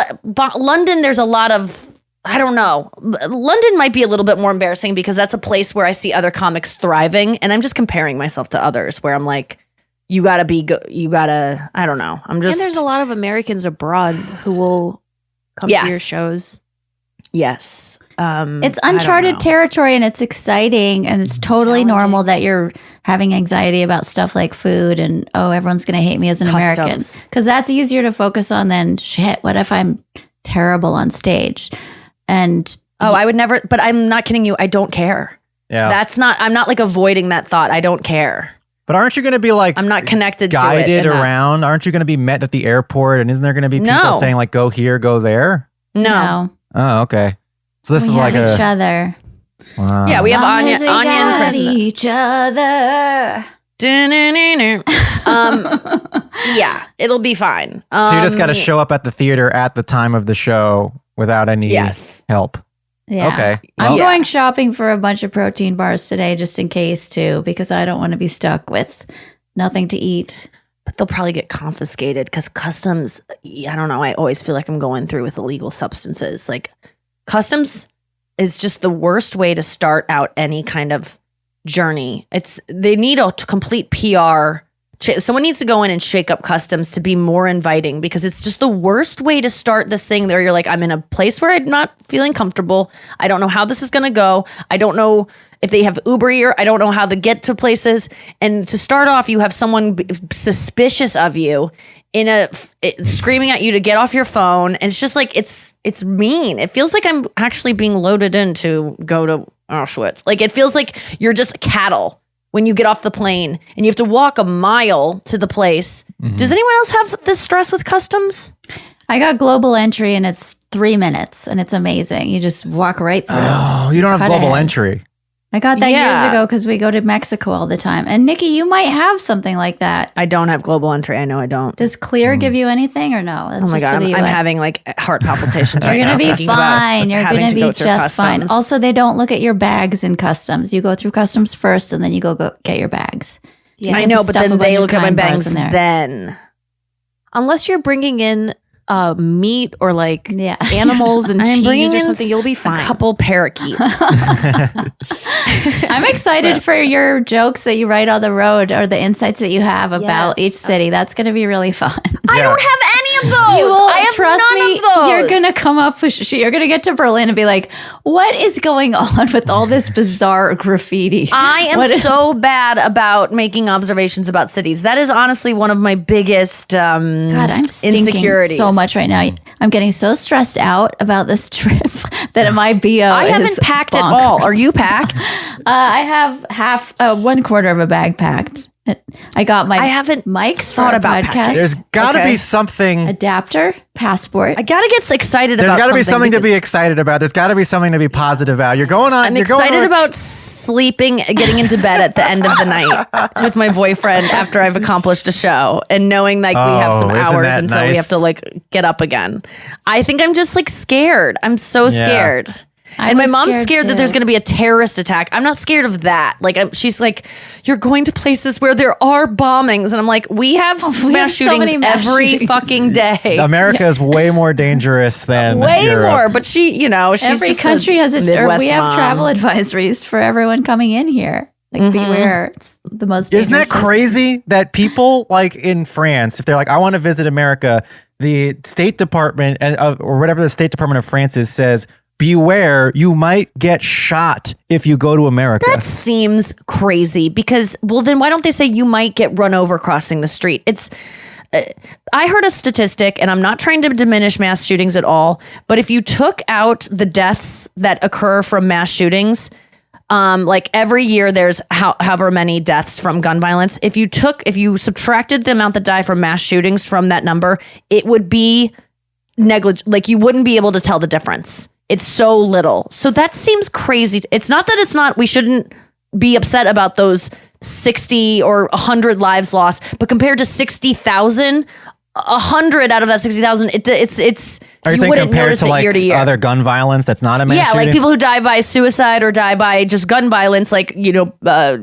Speaker 2: London. There's a lot of, I don't know. London might be a little bit more embarrassing because that's a place where I see other comics thriving, and I'm just comparing myself to others. Where I'm like, you gotta be good. You gotta. I don't know. I'm just.
Speaker 5: And there's a lot of Americans abroad who will come to your shows.
Speaker 2: Yes.
Speaker 3: It's uncharted territory and it's exciting and it's totally normal that you're having anxiety about stuff like food and, everyone's going to hate me as an American. Because that's easier to focus on than, shit, what if I'm terrible on stage? And
Speaker 2: I would never, but I'm not kidding you. I don't care.
Speaker 4: Yeah.
Speaker 2: I'm not like avoiding that thought. I don't care.
Speaker 4: But aren't you going to be like,
Speaker 2: I'm not connected
Speaker 4: guided
Speaker 2: to it
Speaker 4: around? Aren't you going to be met at the airport? And isn't there going to be people saying like, go here, go there?
Speaker 2: No.
Speaker 4: Oh, okay. So this
Speaker 3: we
Speaker 4: is like
Speaker 3: each other.
Speaker 4: Wow.
Speaker 2: Yeah, we have Anya and Chris.
Speaker 3: Each other.
Speaker 2: Yeah, it'll be fine.
Speaker 4: So you just got to show up at the theater at the time of the show without any help.
Speaker 3: Yeah.
Speaker 4: Okay.
Speaker 3: I'm going shopping for a bunch of protein bars today just in case too, because I don't want to be stuck with nothing to eat.
Speaker 2: But they'll probably get confiscated because customs, I don't know. I always feel like I'm going through with illegal substances. Like customs is just the worst way to start out any kind of journey. They need a complete PR. Someone needs to go in and shake up customs to be more inviting because it's just the worst way to start this thing there. You're like, I'm in a place where I'm not feeling comfortable. I don't know how this is going to go. I don't know if they have Uber here. I don't know how to get to places. And to start off, you have someone suspicious of you screaming at you to get off your phone. And it's just like, it's mean. It feels like I'm actually being loaded in to go to Auschwitz. Like it feels like you're just cattle when you get off the plane and you have to walk a mile to the place. Mm-hmm. Does anyone else have this stress with customs?
Speaker 3: I got global entry and it's 3 minutes and it's amazing. You just walk right through.
Speaker 4: Oh, you don't have global entry.
Speaker 3: I got that years ago because we go to Mexico all the time. And Nikki, you might have something like that.
Speaker 2: I don't have global entry. I know I don't.
Speaker 3: Does Clear give you anything or no? That's
Speaker 2: oh my God, I'm having like heart palpitations right now.
Speaker 3: You're going to be fine. You're going to be just fine. Also, they don't look at your bags in customs. You go through customs first and then you go get your bags.
Speaker 2: I know, but then they look at my bags then.
Speaker 5: Unless you're bringing in meat or like animals and cheese or something, you'll be fine.
Speaker 2: A couple parakeets.
Speaker 3: I'm excited for your jokes that you write on the road or the insights that you have about each city. That's going to be really fun.
Speaker 2: I don't have any of of those.
Speaker 3: You will
Speaker 2: I have
Speaker 3: trust
Speaker 2: none
Speaker 3: me.
Speaker 2: of those.
Speaker 3: You're gonna come up. You're gonna get to Berlin and be like, "What is going on with all this bizarre graffiti?"
Speaker 2: I am
Speaker 3: What is-
Speaker 2: so bad about making observations about cities. That is honestly one of my biggest
Speaker 3: God, I'm stinking
Speaker 2: insecurities.
Speaker 3: so much right now. I'm getting so stressed out about this trip that my BO.
Speaker 2: I haven't
Speaker 3: is
Speaker 2: packed at
Speaker 3: bonkers.
Speaker 2: all. Are you packed?
Speaker 3: I have one quarter of a bag packed. I got my
Speaker 2: I haven't
Speaker 3: mics
Speaker 2: thought
Speaker 3: for a
Speaker 2: about
Speaker 3: podcast.
Speaker 2: packing.
Speaker 4: There's got to
Speaker 2: Okay.
Speaker 4: be something.
Speaker 3: Adapter, passport.
Speaker 2: I gotta get excited
Speaker 4: There's
Speaker 2: about
Speaker 4: got to be something to
Speaker 2: because
Speaker 4: be excited about. There's got to be something to be positive about. You're going on.
Speaker 2: I'm
Speaker 4: you're going
Speaker 2: excited
Speaker 4: on-
Speaker 2: about sleeping, getting into bed at the end of the night with my boyfriend after I've accomplished a show and knowing like we have some
Speaker 4: Oh, isn't
Speaker 2: hours
Speaker 4: that
Speaker 2: until we
Speaker 4: nice?
Speaker 2: have to like get up again. I think I'm just like scared. I'm so scared. And my
Speaker 3: was
Speaker 2: mom's scared that
Speaker 3: too.
Speaker 2: there's going to be a terrorist attack. I'm not scared of that. Like, she's like, you're going to places where there are bombings. And I'm like, we have
Speaker 3: we
Speaker 2: mass
Speaker 3: have so
Speaker 2: shootings
Speaker 3: many mass
Speaker 2: every
Speaker 3: shootings.
Speaker 2: fucking day.
Speaker 4: America is way more dangerous than
Speaker 2: Way
Speaker 4: Europe.
Speaker 2: more. But she, you know, she's
Speaker 3: Every
Speaker 2: just
Speaker 3: country has a. Or
Speaker 2: Midwest
Speaker 3: we have
Speaker 2: mom.
Speaker 3: travel advisories for everyone coming in here. Like, beware. It's the most.
Speaker 4: Isn't that
Speaker 3: dangerous place.
Speaker 4: crazy that people like in France, if they're like, I want to visit America, the State Department or whatever the State Department of France is says, beware, you might get shot if you go to America.
Speaker 2: That seems crazy because, well, then why don't they say you might get run over crossing the street? It's. I heard a statistic, and I'm not trying to diminish mass shootings at all, but if you took out the deaths that occur from mass shootings, like every year there's however many deaths from gun violence. If you subtracted the amount that die from mass shootings from that number, it would be negligible. Like you wouldn't be able to tell the difference. It's so little. So that seems crazy. It's not that we shouldn't be upset about those 60 or 100 lives lost, but compared to 60,000, 100 out of that 60,000, it's
Speaker 4: Are you saying compared to like
Speaker 2: year to year.
Speaker 4: other gun violence that's not a mass
Speaker 2: Yeah, like
Speaker 4: shooting?
Speaker 2: people who die by suicide or die by just gun violence, like, you know,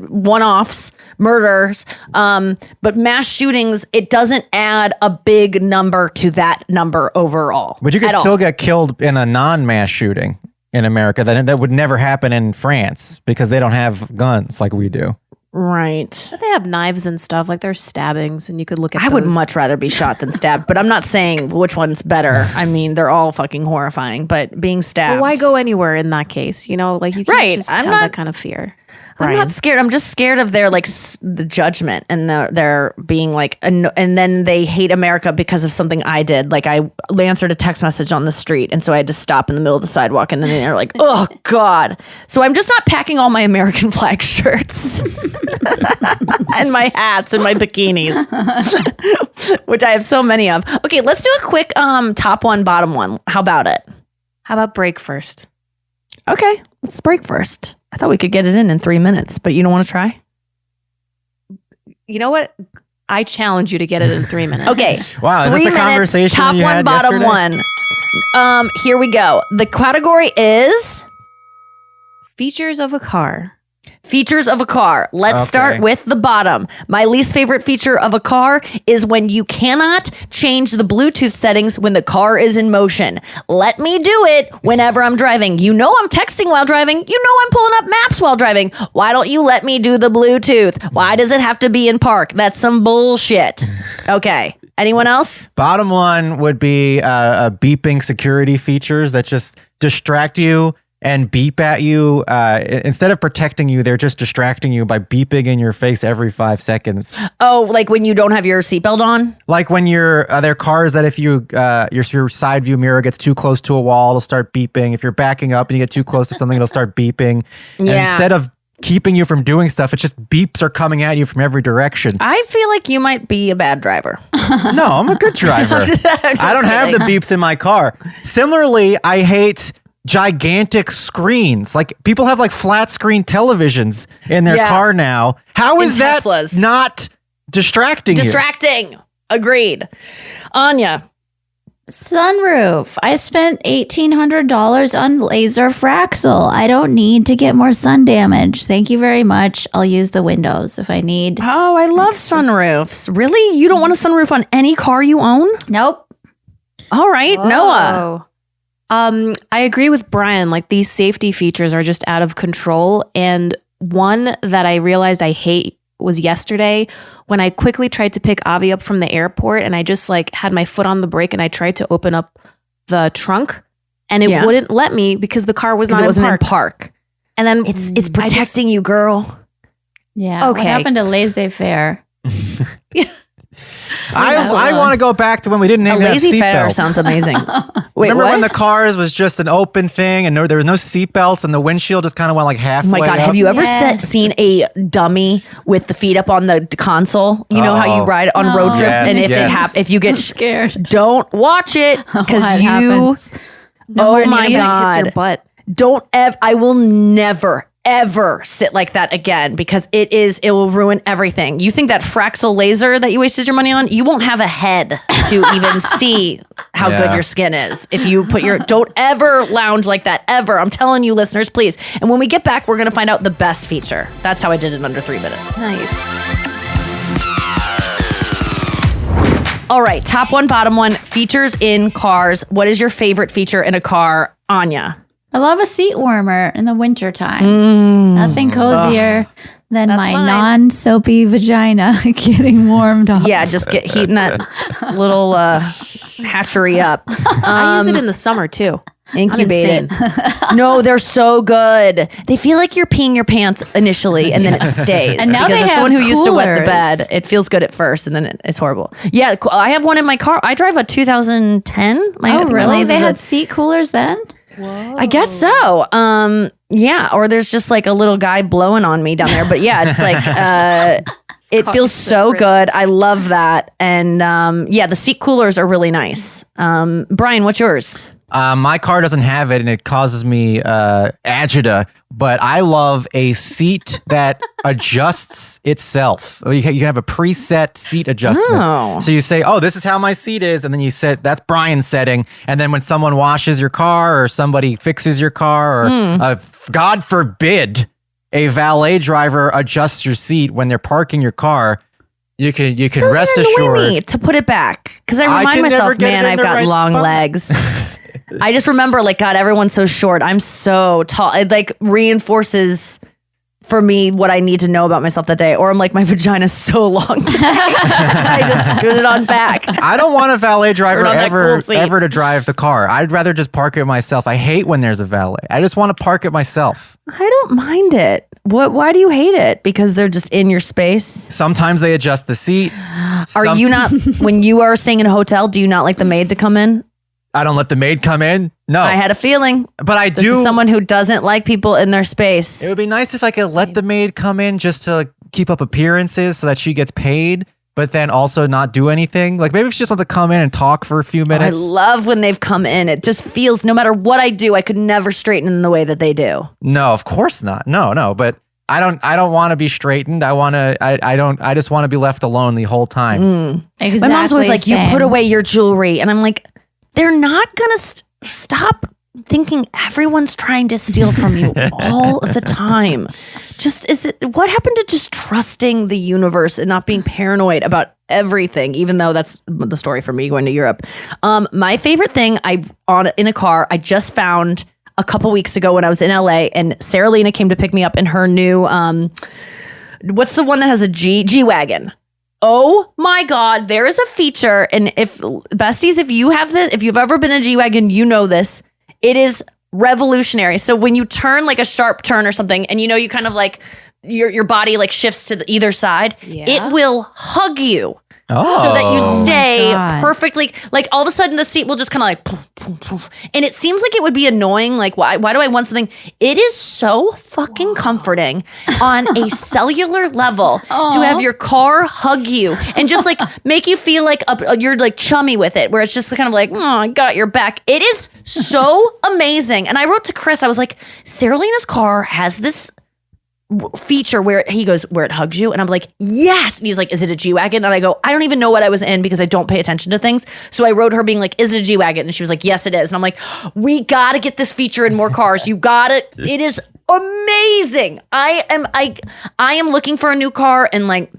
Speaker 2: one-offs, murders. But mass shootings, it doesn't add a big number to that number overall.
Speaker 4: But you could
Speaker 2: at all.
Speaker 4: still get killed in a non-mass shooting in America. That would never happen in France because they don't have guns like we do.
Speaker 2: Right.
Speaker 5: But they have knives and stuff. Like there's stabbings, and you could look at.
Speaker 2: I would
Speaker 5: those.
Speaker 2: much rather be shot than stabbed, but I'm not saying which one's better. I mean, they're all fucking horrifying, but being stabbed.
Speaker 5: But why go anywhere in that case? You know, like you can't
Speaker 2: Right,
Speaker 5: just
Speaker 2: I'm
Speaker 5: have
Speaker 2: not-
Speaker 5: that kind of fear.
Speaker 2: I'm
Speaker 5: Ryan.
Speaker 2: not scared. I'm just scared of their like the judgment and their being like, and then they hate America because of something I did. Like I answered a text message on the street, and so I had to stop in the middle of the sidewalk, and then they're like, "Oh God!" So I'm just not packing all my American flag shirts and my hats and my bikinis, which I have so many of. Okay, let's do a quick top one, bottom one. How about it?
Speaker 5: How about break first?
Speaker 2: Okay, let's break first. I thought we could get it in 3 minutes, but you don't want to try?
Speaker 5: You know what? I challenge you to get it in 3 minutes.
Speaker 2: Okay.
Speaker 4: Wow, is
Speaker 2: 3
Speaker 4: this the
Speaker 2: minutes,
Speaker 4: conversation
Speaker 2: top
Speaker 4: you
Speaker 2: one,
Speaker 4: had
Speaker 2: bottom
Speaker 4: yesterday?
Speaker 2: one. Here we go. The category is
Speaker 5: Features of a car.
Speaker 2: features of a car. Let's
Speaker 4: Okay.
Speaker 2: start with the bottom. My least favorite feature of a car is when you cannot change the Bluetooth settings when the car is in motion. Let me do it whenever I'm driving. You know I'm texting while driving. You know I'm pulling up maps while driving. Why don't you let me do the Bluetooth? Why does it have to be in park? That's some bullshit. Okay. Anyone else?
Speaker 4: Bottom one would be beeping security features that just distract you and beep at you. Instead of protecting you, they're just distracting you by beeping in your face every 5 seconds.
Speaker 2: Oh, like when you don't have your seatbelt on?
Speaker 4: Like when there are cars that if you your side view mirror gets too close to a wall, it'll start beeping. If you're backing up and you get too close to something, it'll start beeping. And
Speaker 2: Yeah.
Speaker 4: instead of keeping you from doing stuff, it's just beeps are coming at you from every direction.
Speaker 2: I feel like you might be a bad driver.
Speaker 4: No, I'm a good driver. I don't have the beeps in my car. Similarly, I hate gigantic screens. Like people have like flat screen televisions in their
Speaker 2: Yeah.
Speaker 4: car now. How is
Speaker 2: In
Speaker 4: that
Speaker 2: Teslas.
Speaker 4: not distracting you?
Speaker 2: Distracting. Agreed. Anya.
Speaker 3: Sunroof. I spent $1,800 on laser Fraxel. I don't need to get more sun damage. Thank you very much. I'll use the windows if I need.
Speaker 2: Oh, I love sunroofs. Really? You don't want a sunroof on any car you own?
Speaker 3: Nope.
Speaker 2: All right, Noah.
Speaker 5: I agree with Brian. Like these safety features are just out of control. And one that I realized I hate was yesterday when I quickly tried to pick Avi up from the airport, and I just like had my foot on the brake and I tried to open up the trunk and it wouldn't let me because the car was not in park. And then
Speaker 2: it's protecting you, girl.
Speaker 3: Yeah.
Speaker 5: Okay.
Speaker 3: What happened to laissez-faire?
Speaker 4: I want to go back to when we didn't
Speaker 2: A
Speaker 4: even have
Speaker 2: laissez-faire
Speaker 4: seatbelts.
Speaker 2: sounds amazing. Wait,
Speaker 4: Remember
Speaker 2: what?
Speaker 4: when the cars was just an open thing and there was no seatbelts and the windshield just kind of went like halfway
Speaker 2: Oh my God,
Speaker 4: up?
Speaker 2: have you ever seen a dummy with the feet up on the console? You know how you ride on road trips
Speaker 4: Yes,
Speaker 2: and
Speaker 4: yes.
Speaker 2: if you get
Speaker 3: Scared.
Speaker 2: don't watch it because
Speaker 3: What
Speaker 2: you
Speaker 3: happens?
Speaker 2: oh my
Speaker 5: hits your
Speaker 2: God.
Speaker 5: butt.
Speaker 2: Don't I will never ever sit like that again because it will ruin everything. You think that Fraxel laser that you wasted your money on, you won't have a head to even see how good your skin is. If you don't ever lounge like that ever. I'm telling you, listeners, please. And when we get back, we're going to find out the best feature. That's how I did it in under 3 minutes.
Speaker 5: Nice.
Speaker 2: All right. Top one, bottom one, features in cars. What is your favorite feature in a car, Anya?
Speaker 3: I love a seat warmer in the wintertime. Nothing cozier than my
Speaker 5: mine.
Speaker 3: non-soapy vagina getting warmed up.
Speaker 2: Yeah, just heating that little hatchery up.
Speaker 5: I use it in the summer too.
Speaker 2: Incubate it. No, they're so good. They feel like you're peeing your pants initially and then it stays.
Speaker 3: And now
Speaker 2: because
Speaker 3: they
Speaker 2: as
Speaker 3: have
Speaker 2: someone who used to wet the
Speaker 3: coolers.
Speaker 2: bed, it feels good at first and then it's horrible. Yeah, I have one in my car. I drive a 2010.
Speaker 3: Oh, really? They had seat coolers then?
Speaker 2: I guess so. Yeah, or there's just like a little guy blowing on me down there. But yeah, it's like it feels so good. I love that. And yeah, the seat coolers are really nice. Brian, what's yours?
Speaker 4: My car doesn't have it, and it causes me agita. But I love a seat that adjusts itself. You can have a preset seat adjustment.
Speaker 2: Oh.
Speaker 4: So you say, "Oh, this is how my seat is," and then you set that's Brian's setting. And then when someone washes your car, or somebody fixes your car, or God forbid, a valet driver adjusts your seat when they're parking your car, you can rest assured.
Speaker 2: Me to put it back because I
Speaker 4: I
Speaker 2: remind
Speaker 4: can never
Speaker 2: myself,
Speaker 4: get it
Speaker 2: man,
Speaker 4: in
Speaker 2: I've
Speaker 4: the
Speaker 2: got
Speaker 4: right
Speaker 2: long
Speaker 4: spot."
Speaker 2: legs. I just remember, like, God, everyone's so short. I'm so tall. It like reinforces for me what I need to know about myself that day. Or I'm like, my vagina's so long today. I just scoot it on back.
Speaker 4: I don't want a valet driver
Speaker 2: Turn on that cool seat.
Speaker 4: ever to drive the car. I'd rather just park it myself. I hate when there's a valet. I just want to park it myself.
Speaker 2: I don't mind it. Why do you hate it? Because they're just in your space?
Speaker 4: Sometimes they adjust the seat.
Speaker 2: Are you not, when you are staying in a hotel, do you not like the maid to come in?
Speaker 4: I don't let the maid come in. No,
Speaker 2: I had a feeling.
Speaker 4: but I
Speaker 2: This
Speaker 4: do.
Speaker 2: is someone who doesn't like people in their space.
Speaker 4: It would be nice if I could let the maid come in just to keep up appearances so that she gets paid, but then also not do anything. Like maybe if she just wants to come in and talk for a few
Speaker 2: I
Speaker 4: minutes.
Speaker 2: love when they've come in. It just feels, no matter what I do, I could never straighten in the way that they do.
Speaker 4: No, of course not. No, but I don't want to be straightened. I just want to be left alone the whole time.
Speaker 3: Exactly.
Speaker 2: My mom's always like, you
Speaker 3: same.
Speaker 2: put away your jewelry. And I'm like, they're not going to stop thinking everyone's trying to steal from you all the time. What happened to just trusting the universe and not being paranoid about everything, even though that's the story for me going to Europe. My favorite thing in a car, I just found a couple weeks ago when I was in LA, and Sarah Lena came to pick me up in her new, what's the one that has a G-Wagon? Oh my God, there is a feature. And if besties, if you've ever been in a G-Wagon, you know this. It is revolutionary. So when you turn like a sharp turn or something, and you kind of like your body like shifts to either side, it will hug you.
Speaker 4: Oh.
Speaker 2: So that you stay
Speaker 3: God.
Speaker 2: perfectly, like all of a sudden the seat will just kind of like, poof, poof, poof. And it seems like it would be annoying. Like, why do I want something? It is so fucking comforting on a cellular level to have your car hug you and just like make you feel like you're like chummy with it, where it's just kind of like, oh, I got your back. It is so amazing. And I wrote to Chris, I was like, Sarah Lena's car has this feature where it hugs you, and I'm like, yes. And he's like, is it a G-Wagon? And I go, I don't even know what I was in because I don't pay attention to things. So I wrote her being like, is it a G-Wagon? And she was like, yes, it is. And I'm like, we gotta get this feature in more cars. You gotta. It is amazing. I am looking for a new car, and like,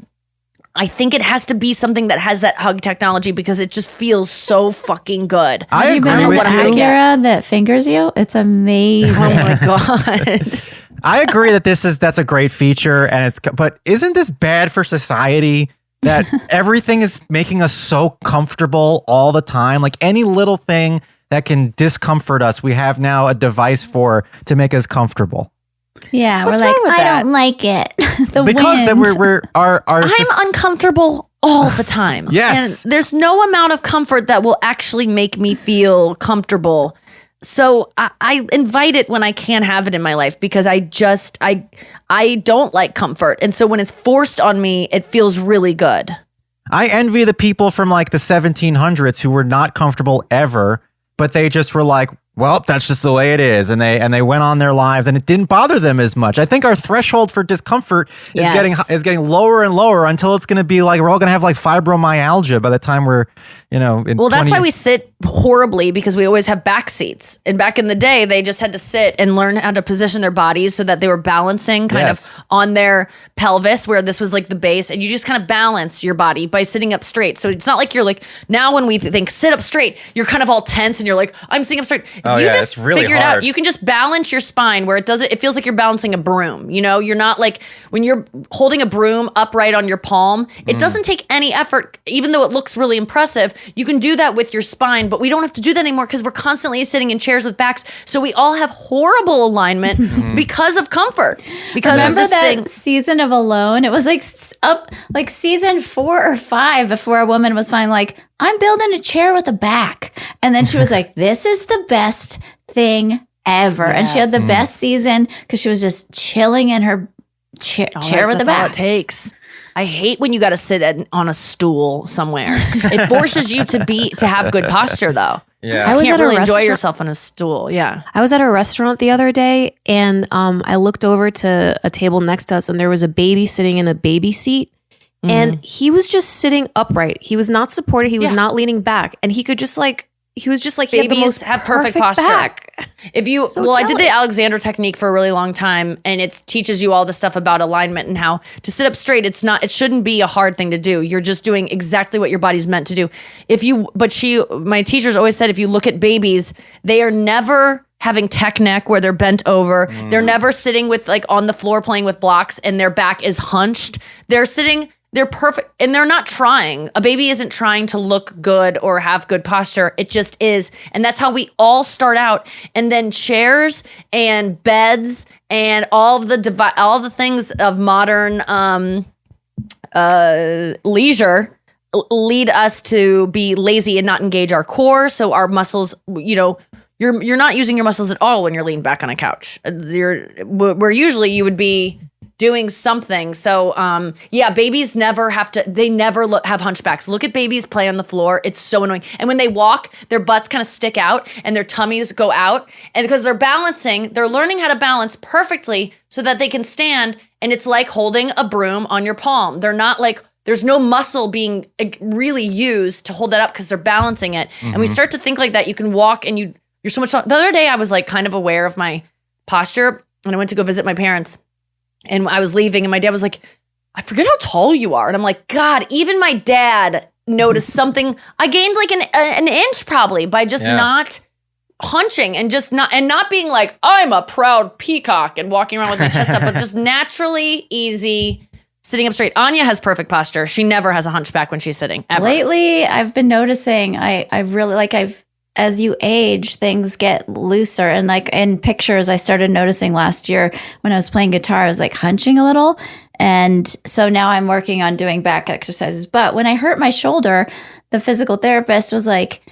Speaker 2: I think it has to be something that has that hug technology because it just feels so fucking good.
Speaker 3: Have you been in the Avior that fingers you? It's amazing.
Speaker 2: Oh my God.
Speaker 4: I agree that that's a great feature, but isn't this bad for society? That everything is making us so comfortable all the time. Like any little thing that can discomfort us, we have now a device to make us comfortable.
Speaker 3: Yeah,
Speaker 2: What's
Speaker 3: we're like,
Speaker 2: wrong with
Speaker 3: I
Speaker 2: that?
Speaker 3: don't like it.
Speaker 4: Because that we're
Speaker 2: I'm uncomfortable all the time.
Speaker 4: Yes.
Speaker 2: And there's no amount of comfort that will actually make me feel comfortable. So I invite it when I can't have it in my life because I don't like comfort. And so when it's forced on me, it feels really good.
Speaker 4: I envy the people from like the 1700s who were not comfortable ever, but they just were like, well, that's just the way it is. And they went on their lives and it didn't bother them as much. I think our threshold for discomfort is getting lower and lower until it's going to be like, we're all going to have like fibromyalgia by the time we're,
Speaker 2: well, that's why we sit horribly because we always have back seats. And back in the day, they just had to sit and learn how to position their bodies so that they were balancing kind of on their pelvis where this was like the base. And you just kind of balance your body by sitting up straight. So it's not like you're like, now when we think sit up straight, you're kind of all tense and you're like, I'm sitting up straight. If you just
Speaker 4: it's really
Speaker 2: figure it
Speaker 4: hard.
Speaker 2: out, you can just balance your spine where it feels like you're balancing a broom. You're not like when you're holding a broom upright on your palm, it doesn't take any effort, even though it looks really impressive. You can do that with your spine, but we don't have to do that anymore because we're constantly sitting in chairs with backs. So we all have horrible alignment because of comfort. Because
Speaker 3: Remember
Speaker 2: of this
Speaker 3: that season of Alone? It was like up like season 4 or 5 before a woman was finally like, I'm building a chair with a back. And then she was like, this is the best thing ever. And she had the best season because she was just chilling in her chair with a
Speaker 2: That's all
Speaker 3: back.
Speaker 2: it takes. I hate when you got to sit on a stool somewhere. It forces you to have good posture, though.
Speaker 4: Yeah.
Speaker 2: You
Speaker 5: was
Speaker 2: can't
Speaker 5: at a
Speaker 2: really enjoy
Speaker 5: restaurant-
Speaker 2: yourself on a stool. Yeah.
Speaker 5: I was at a restaurant the other day and I looked over to a table next to us and there was a baby sitting in a baby seat and he was just sitting upright. He was not supported. He was not leaning back and he was just like, he had the
Speaker 2: Babies
Speaker 5: most
Speaker 2: have perfect posture.
Speaker 5: back.
Speaker 2: I did the Alexander technique for a really long time, and it teaches you all the stuff about alignment and how to sit up straight. It shouldn't be a hard thing to do. You're just doing exactly what your body's meant to do. My teachers always said, if you look at babies, they are never having tech neck where they're bent over. They're never sitting with like on the floor playing with blocks and their back is hunched. They're perfect and they're not trying. A baby isn't trying to look good or have good posture. It just is. And that's how we all start out. And then chairs and beds and all the things of modern leisure lead us to be lazy and not engage our core. So our muscles, you're not using your muscles at all when you're leaning back on a couch. Where usually you would be doing something. So, babies never have hunchbacks. Look at babies play on the floor. It's so annoying. And when they walk, their butts kind of stick out and their tummies go out. And because they're learning how to balance perfectly so that they can stand. And it's like holding a broom on your palm. They're not like, there's no muscle being really used to hold that up because they're balancing it. And we start to think like that. You can walk and you're so much. The other day I was like kind of aware of my posture and I went to go visit my parents. And I was leaving and my dad was like, I forget how tall you are. And I'm like, God, even my dad noticed something. I gained like an inch probably by just not hunching and not being like, I'm a proud peacock and walking around with my chest up, but just naturally easy sitting up straight. Anya has perfect posture. She never has a hunchback when she's sitting ever.
Speaker 3: Lately, I've been noticing I really as you age, things get looser. And like in pictures, I started noticing last year when I was playing guitar, I was like hunching a little. And so now I'm working on doing back exercises. But when I hurt my shoulder, the physical therapist was like,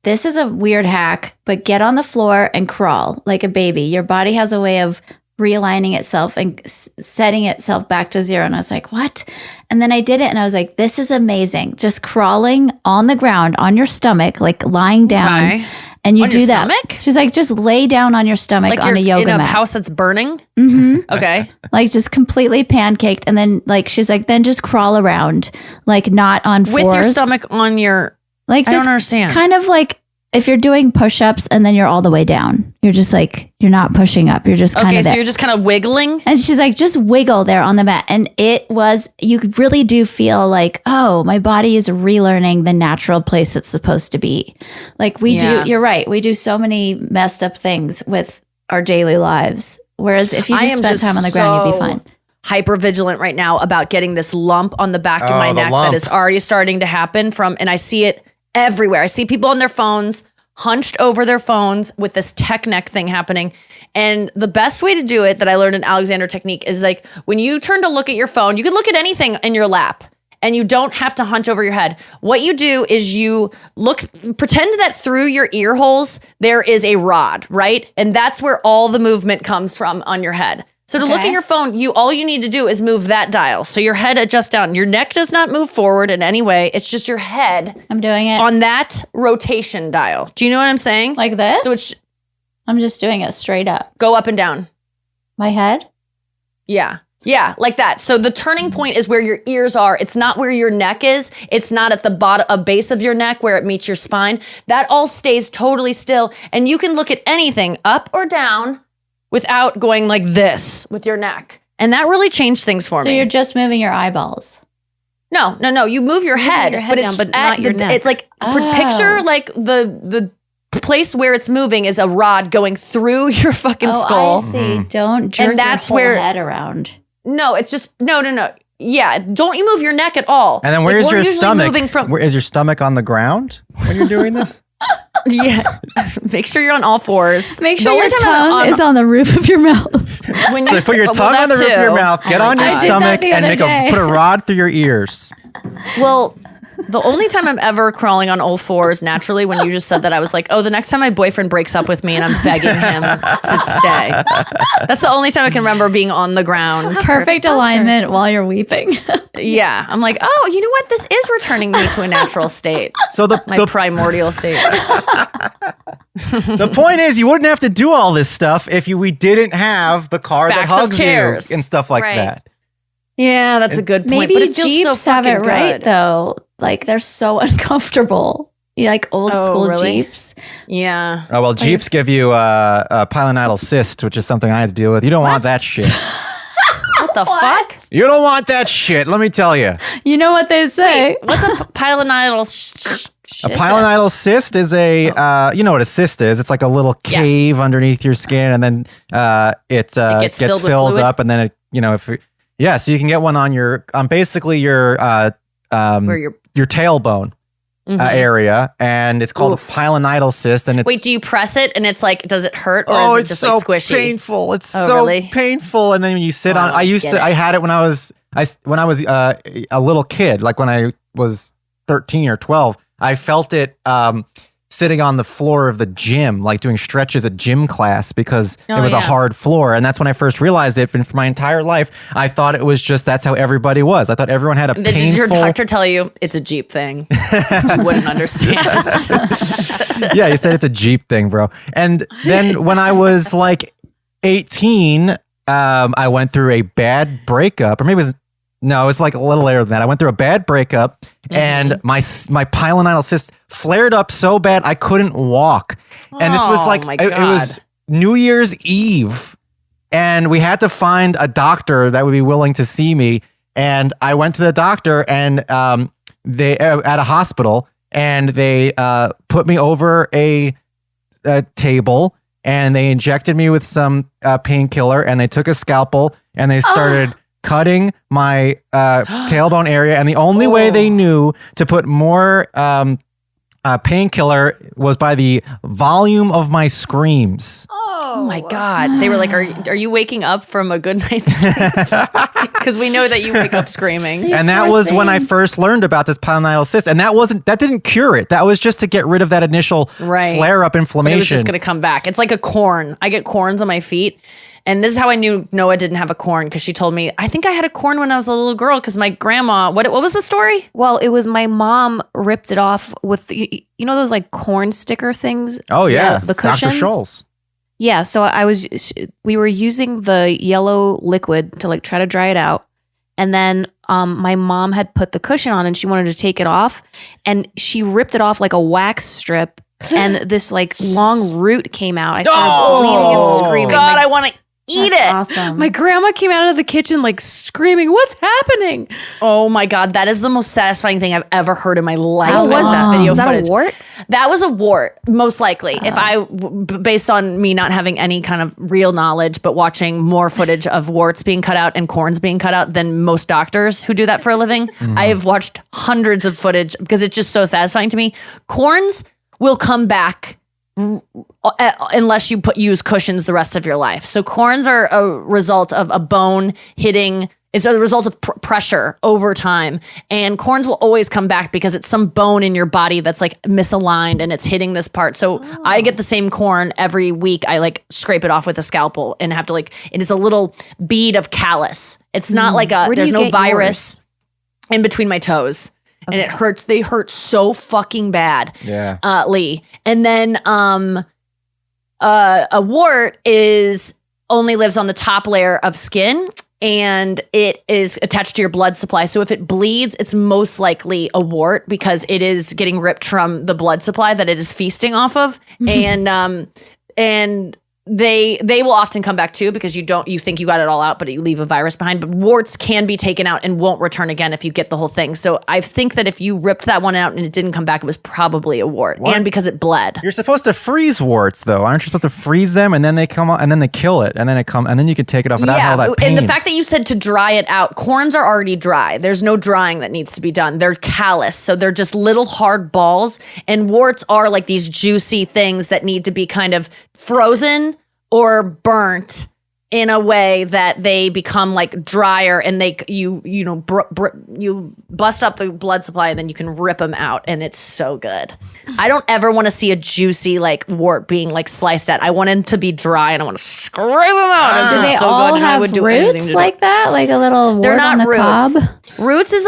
Speaker 3: this is a weird hack, but get on the floor and crawl like a baby. Your body has a way of realigning itself and setting itself back to zero. And I was like, what? And then I did it and I was like, this is amazing. Just crawling on the ground on your stomach, like lying down.
Speaker 2: Okay.
Speaker 3: And you
Speaker 2: On
Speaker 3: do
Speaker 2: your
Speaker 3: that.
Speaker 2: stomach?
Speaker 3: She's like, just lay down on your stomach
Speaker 2: Like
Speaker 3: on a
Speaker 2: you're
Speaker 3: yoga
Speaker 2: in a
Speaker 3: mat.
Speaker 2: house that's burning? Okay.
Speaker 3: Like just completely pancaked. And then like, she's like, then just crawl around, like not on floors.
Speaker 2: With your stomach on your...
Speaker 3: Like
Speaker 2: I
Speaker 3: just
Speaker 2: don't understand.
Speaker 3: kind of like if you're doing push-ups and then you're all the way down. You're just like, you're not pushing up. You're just kind
Speaker 2: Okay,
Speaker 3: of
Speaker 2: so
Speaker 3: there.
Speaker 2: you're just kind of wiggling?
Speaker 3: And she's like, just wiggle there on the mat. And you really do feel like, oh, my body is relearning the natural place it's supposed to be. Like we do, you're right. We do so many messed up things with our daily lives Whereas if you
Speaker 2: I
Speaker 3: just
Speaker 2: am
Speaker 3: spent
Speaker 2: just
Speaker 3: time on the ground, you'd be
Speaker 2: so
Speaker 3: fine.
Speaker 2: hyper vigilant right now about getting this lump on the back of
Speaker 4: Oh,
Speaker 2: my
Speaker 4: the
Speaker 2: neck
Speaker 4: lump.
Speaker 2: that is already starting to happen and I see it everywhere. I see people on their phones, hunched over their phones with this tech neck thing happening. And the best way to do it that I learned in Alexander technique is like when you turn to look at your phone, you can look at anything in your lap. And you don't have to hunch over your head. What you do is you pretend that through your ear holes, there is a rod, right? And that's where all the movement comes from on your head. So to look at your phone, all you need to do is move that dial. So your head adjusts down. Your neck does not move forward in any way. It's just your head
Speaker 3: I'm doing it
Speaker 2: on that rotation dial. Do you know what I'm saying?
Speaker 3: like this.
Speaker 2: So it's
Speaker 3: I'm just doing it straight up.
Speaker 2: go up and down.
Speaker 3: My head.
Speaker 2: Yeah. Yeah, like that. So the turning point is where your ears are. It's not where your neck is. It's not at the bottom, a base of your neck where it meets your spine. That all stays totally still. And you can look at anything up or down without going like this with your neck. And that really changed things for
Speaker 3: So
Speaker 2: me.
Speaker 3: you're just moving your eyeballs.
Speaker 2: No. You move your head,
Speaker 5: your head down, but not your neck.
Speaker 2: It's like
Speaker 3: Oh.
Speaker 2: picture like the place where it's moving is a rod going through your fucking skull.
Speaker 3: I see. Don't jerk
Speaker 2: And that's
Speaker 3: your whole
Speaker 2: where-
Speaker 3: head around.
Speaker 2: No, it's just no. Yeah, don't you move your neck at all.
Speaker 4: And then
Speaker 2: Like,
Speaker 4: where's
Speaker 2: we're
Speaker 4: your
Speaker 2: usually
Speaker 4: stomach?
Speaker 2: Moving from,
Speaker 4: Where is your stomach on the ground when you're doing this?
Speaker 2: yeah, make sure you're on all fours.
Speaker 3: Make
Speaker 2: The
Speaker 3: sure
Speaker 2: only
Speaker 3: your
Speaker 2: time I'm
Speaker 3: tongue is on the roof of your mouth.
Speaker 2: when
Speaker 4: So
Speaker 2: you
Speaker 4: put your
Speaker 2: well,
Speaker 4: tongue
Speaker 2: that
Speaker 4: on the roof of your
Speaker 2: too.
Speaker 4: mouth, get on your
Speaker 3: I did that
Speaker 4: stomach,
Speaker 3: the
Speaker 4: and
Speaker 3: other
Speaker 4: make
Speaker 3: day.
Speaker 4: put a rod through your ears.
Speaker 2: Well, the only time I'm ever crawling on all fours naturally, when you just said that, I was like, oh, the next time my boyfriend breaks up with me and I'm begging him to stay. That's the only time I can remember being on the ground.
Speaker 3: Perfect alignment while you're weeping.
Speaker 2: Yeah, I'm like, oh, you know what? This is returning me to a natural state,
Speaker 4: So
Speaker 2: my primordial state.
Speaker 4: the point is, you wouldn't have to do all this stuff if we didn't have the car that
Speaker 2: Backs of
Speaker 4: hugs you
Speaker 2: chairs.
Speaker 4: and stuff like
Speaker 5: Right.
Speaker 4: that.
Speaker 2: Yeah, that's a good point.
Speaker 3: Maybe
Speaker 2: but it feels
Speaker 3: Jeeps
Speaker 2: so
Speaker 3: have it
Speaker 2: fucking
Speaker 3: right
Speaker 2: good.
Speaker 3: though. Like they're so uncomfortable. You like old
Speaker 2: Oh,
Speaker 3: school
Speaker 2: really?
Speaker 3: Jeeps.
Speaker 2: Yeah.
Speaker 4: Oh well, Jeeps give you a pilonidal cyst, which is something I had to deal with. You don't want that shit.
Speaker 2: What the fuck?
Speaker 4: You don't want that shit. Let me tell you.
Speaker 3: You know what they say?
Speaker 2: What's a pilonidal
Speaker 4: A pilonidal cyst is you know what a cyst is. It's like a little
Speaker 2: Yes.
Speaker 4: cave underneath your skin, and then it gets
Speaker 2: filled with
Speaker 4: filled
Speaker 2: fluid?
Speaker 4: up, and then so you can get one on your basically your
Speaker 2: Where you're
Speaker 4: your tailbone area, and it's called
Speaker 2: Oof.
Speaker 4: a pilonidal cyst. And it's
Speaker 2: Wait, do you press it and it's like, does it hurt or
Speaker 4: oh,
Speaker 2: is it
Speaker 4: it's
Speaker 2: just
Speaker 4: so
Speaker 2: like squishy?
Speaker 4: painful. It's
Speaker 2: Oh,
Speaker 4: so
Speaker 2: really?
Speaker 4: painful. And then when you sit on, I had it when I was a little kid, like when I was 13 or 12. I felt it sitting on the floor of the gym, like doing stretches at gym class because
Speaker 2: Oh,
Speaker 4: it was a
Speaker 2: yeah.
Speaker 4: hard floor. And that's when I first realized it. And for my entire life, I thought it was just that's how everybody was. I thought everyone had a
Speaker 2: Did your
Speaker 4: painful.
Speaker 2: doctor tell you it's a Jeep thing? You wouldn't understand.
Speaker 4: Yeah, he said it's a Jeep thing, bro. And then when I was like 18, I went through a bad breakup, or maybe it was like a little later than that. I went through a bad breakup, and my pilonidal cyst flared up so bad I couldn't walk. And this was
Speaker 2: Oh,
Speaker 4: like
Speaker 2: my
Speaker 4: it was New Year's Eve, and we had to find a doctor that would be willing to see me. And I went to the doctor, and they at a hospital, and they put me over a table, and they injected me with some painkiller, and they took a scalpel, and they started cutting my tailbone area. And the only way they knew to put more painkiller was by the volume of my screams.
Speaker 2: Oh my God. They were like, are you waking up from a good night's sleep? Because we know that you wake up screaming.
Speaker 4: And that was when I first learned about this pilonidal cyst. And that didn't cure it. That was just to get rid of that initial flare-up
Speaker 2: But
Speaker 4: inflammation.
Speaker 2: it was just going to come back. It's like a corn. I get corns on my feet. And this is how I knew Noah didn't have a corn, because she told me, I think I had a corn when I was a little girl because my grandma, what was the story?
Speaker 5: Well, it was my mom ripped it off with, you know, those like corn sticker things?
Speaker 4: Oh, yeah.
Speaker 5: The
Speaker 4: Dr.
Speaker 5: cushions?
Speaker 4: Scholl's.
Speaker 5: Yeah. So we were using the yellow liquid to like try to dry it out. And then my mom had put the cushion on and she wanted to take it off. And she ripped it off like a wax strip. And this like long root came out. I started bleeding and screaming.
Speaker 2: God, I want to eat
Speaker 3: That's
Speaker 2: it.
Speaker 3: awesome.
Speaker 5: My grandma came out of the kitchen like screaming, "What's happening?"
Speaker 2: Oh my God, that is the most satisfying thing I've ever heard in my life.
Speaker 3: How
Speaker 2: is
Speaker 3: was
Speaker 2: that video
Speaker 5: Was that
Speaker 2: footage.
Speaker 5: a wart?
Speaker 2: That was a wart, most likely. If based on me not having any kind of real knowledge, but watching more footage of warts being cut out and corns being cut out than most doctors who do that for a living, I have watched hundreds of footage because it's just so satisfying to me. Corns will come back unless you use cushions the rest of your life. So corns are a result of a bone hitting. It's a result of pressure over time, and corns will always come back because it's some bone in your body that's like misaligned and it's hitting this part. So I get the same corn every week. I like scrape it off with a scalpel and have to and it's a little bead of callus. It's not like
Speaker 5: Where do
Speaker 2: there's
Speaker 5: you
Speaker 2: no
Speaker 5: get
Speaker 2: virus in between my toes. And it hurts. They hurt so fucking bad.
Speaker 4: Yeah.
Speaker 2: Lee. And then a wart only lives on the top layer of skin, and it is attached to your blood supply. So if it bleeds, it's most likely a wart because it is getting ripped from the blood supply that it is feasting off of. And they will often come back too because you think you got it all out, but you leave a virus behind. But warts can be taken out and won't return again if you get the whole thing. So I think that if you ripped that one out and it didn't come back, it was probably a wart.
Speaker 4: What?
Speaker 2: And because it bled.
Speaker 4: You're supposed to freeze warts, though. Aren't you supposed to freeze them and then they come out and then they kill it and then you can take it off without all that pain?
Speaker 2: And the fact that you said to dry it out, corns are already dry. There's no drying that needs to be done. They're callous, so they're just little hard balls. And warts are like these juicy things that need to be kind of frozen or burnt in a way that they become like drier, and you bust up the blood supply and then you can rip them out, and it's so good. I don't ever want to see a juicy like wart being like sliced at. I want it to be dry and I want to scrape them out.
Speaker 3: Do they
Speaker 2: so
Speaker 3: all
Speaker 2: good, and I
Speaker 3: have
Speaker 2: would do anything to
Speaker 3: roots
Speaker 2: do
Speaker 3: like that? Like a little wart
Speaker 2: They're not
Speaker 3: on the
Speaker 2: roots.
Speaker 3: cob?
Speaker 2: Roots is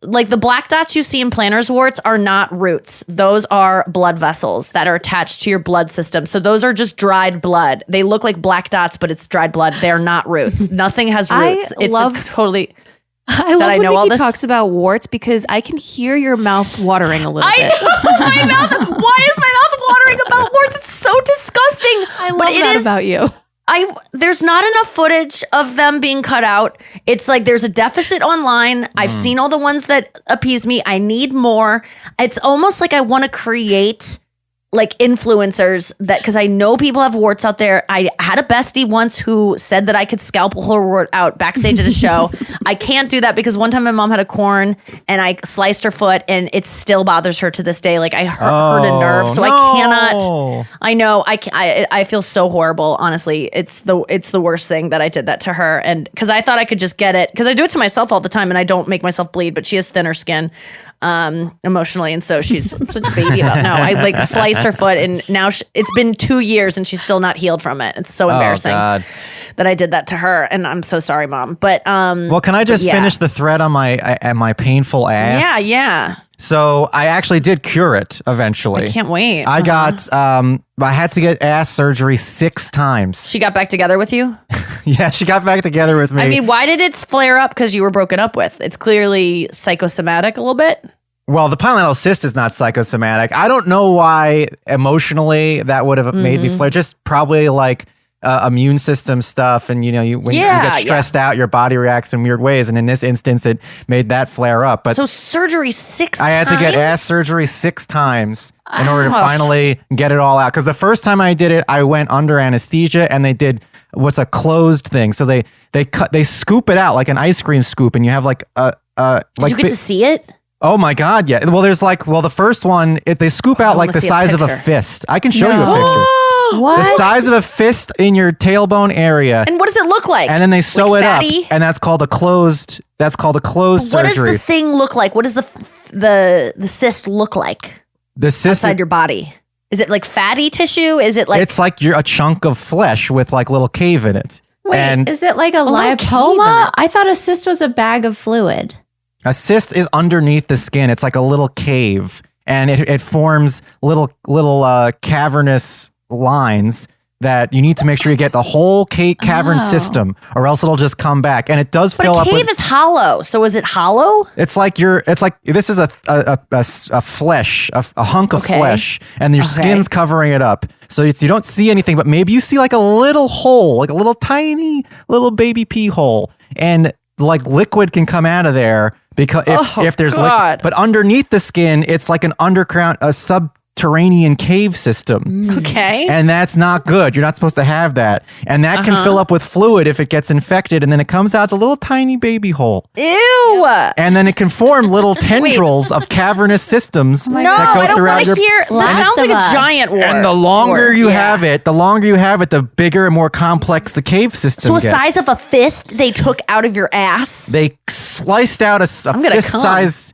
Speaker 2: like the black dots you see in plantar's warts are not roots. Those are blood vessels that are attached to your blood system. So those are just dried blood. They look like black dots, but it's dried blood. They're not roots. Nothing has roots.
Speaker 5: I love
Speaker 2: I
Speaker 5: when
Speaker 2: know all
Speaker 5: Nikki
Speaker 2: this.
Speaker 5: talks about warts because I can hear your mouth watering a little
Speaker 2: I
Speaker 5: bit.
Speaker 2: know my mouth. Why is my mouth watering about warts? It's so disgusting.
Speaker 5: I love that about you.
Speaker 2: There's not enough footage of them being cut out. It's like there's a deficit online. I've seen all the ones that appease me. I need more. It's almost like I want to create like influencers because I know people have warts out there. I had a bestie once who said that I could scalpel her wart out backstage at a show. I can't do that because one time my mom had a corn and I sliced her foot and it still bothers her to this day. Like I hurt a nerve, so I cannot. I know. I feel so horrible. Honestly, it's the worst thing that I did that to her, and because I thought I could just get it because I do it to myself all the time and I don't make myself bleed, but she has thinner skin emotionally, and so she's such a baby about no. I like sliced her foot and now it's been 2 years and she's still not healed from it. It's so embarrassing that I did that to her, and I'm so sorry, Mom. But
Speaker 4: well, can I just finish the thread on my painful ass?
Speaker 2: Yeah.
Speaker 4: So I actually did cure it eventually.
Speaker 2: I can't wait.
Speaker 4: I got I had to get ass surgery 6 times.
Speaker 2: She got back together with you?
Speaker 4: Yeah, she got back together with me.
Speaker 2: I mean, why did it flare up? Because you were broken up with. It's clearly psychosomatic a little bit.
Speaker 4: Well, the pilonidal cyst is not psychosomatic. I don't know why emotionally that would have made me flare. Just probably like immune system stuff, and when you get stressed out, your body reacts in weird ways. And in this instance, it made that flare up. But
Speaker 2: so surgery 6 times?
Speaker 4: I had to get ass surgery 6 times in order to finally get it all out. Because the first time I did it, I went under anesthesia, and they did what's a closed thing. So they scoop it out like an ice cream scoop, and you have like a
Speaker 2: Did you get to see it?
Speaker 4: Oh my God, yeah. Well, there's the first one, they scoop out like the size of a fist. I can show you a picture.
Speaker 3: What?
Speaker 4: The size of a fist in your tailbone area.
Speaker 2: And what does it look like?
Speaker 4: And then they sew it
Speaker 2: fatty?
Speaker 4: up, and that's called a closed
Speaker 2: What
Speaker 4: surgery.
Speaker 2: does the thing look like? What does the cyst look like
Speaker 4: The cyst
Speaker 2: inside your body? Is it like fatty tissue? Is it like
Speaker 4: it's like you're a chunk of flesh with like little cave in it.
Speaker 3: Wait,
Speaker 4: and
Speaker 3: is it like a
Speaker 2: little cave in
Speaker 3: lipoma?
Speaker 2: it.
Speaker 3: I thought a cyst was a bag of fluid.
Speaker 4: a cyst is underneath the skin. It's like a little cave, and it forms little cavernous lines that you need to make sure you get the whole cavern system, or else it'll just come back. And it does
Speaker 2: But
Speaker 4: fill
Speaker 2: a
Speaker 4: up
Speaker 2: cave
Speaker 4: with.
Speaker 2: is hollow. So is it hollow?
Speaker 4: It's like this is a flesh, a hunk of
Speaker 2: Okay.
Speaker 4: flesh, and your skin's covering it up. So you don't see anything, but maybe you see like a little hole, like a little tiny little baby pee hole, and like liquid can come out of there because if there's liquid. But underneath the skin, it's like an underground, a subterranean cave system.
Speaker 2: Okay.
Speaker 4: And that's not good. You're not supposed to have that. And that can fill up with fluid if it gets infected, and then it comes out the little tiny baby hole.
Speaker 2: Ew.
Speaker 4: And then it can form little tendrils of cavernous systems
Speaker 2: No,
Speaker 4: that go
Speaker 2: I don't
Speaker 4: throughout
Speaker 2: want
Speaker 4: your.
Speaker 2: to hear. This
Speaker 3: Last
Speaker 2: sounds like
Speaker 3: of
Speaker 2: a
Speaker 3: Us.
Speaker 2: giant war.
Speaker 4: And the longer you have it, the bigger and more complex the cave system
Speaker 2: So a
Speaker 4: gets.
Speaker 2: size of a fist they took out of your ass.
Speaker 4: They sliced out a
Speaker 2: gonna
Speaker 4: fist
Speaker 2: come.
Speaker 4: size.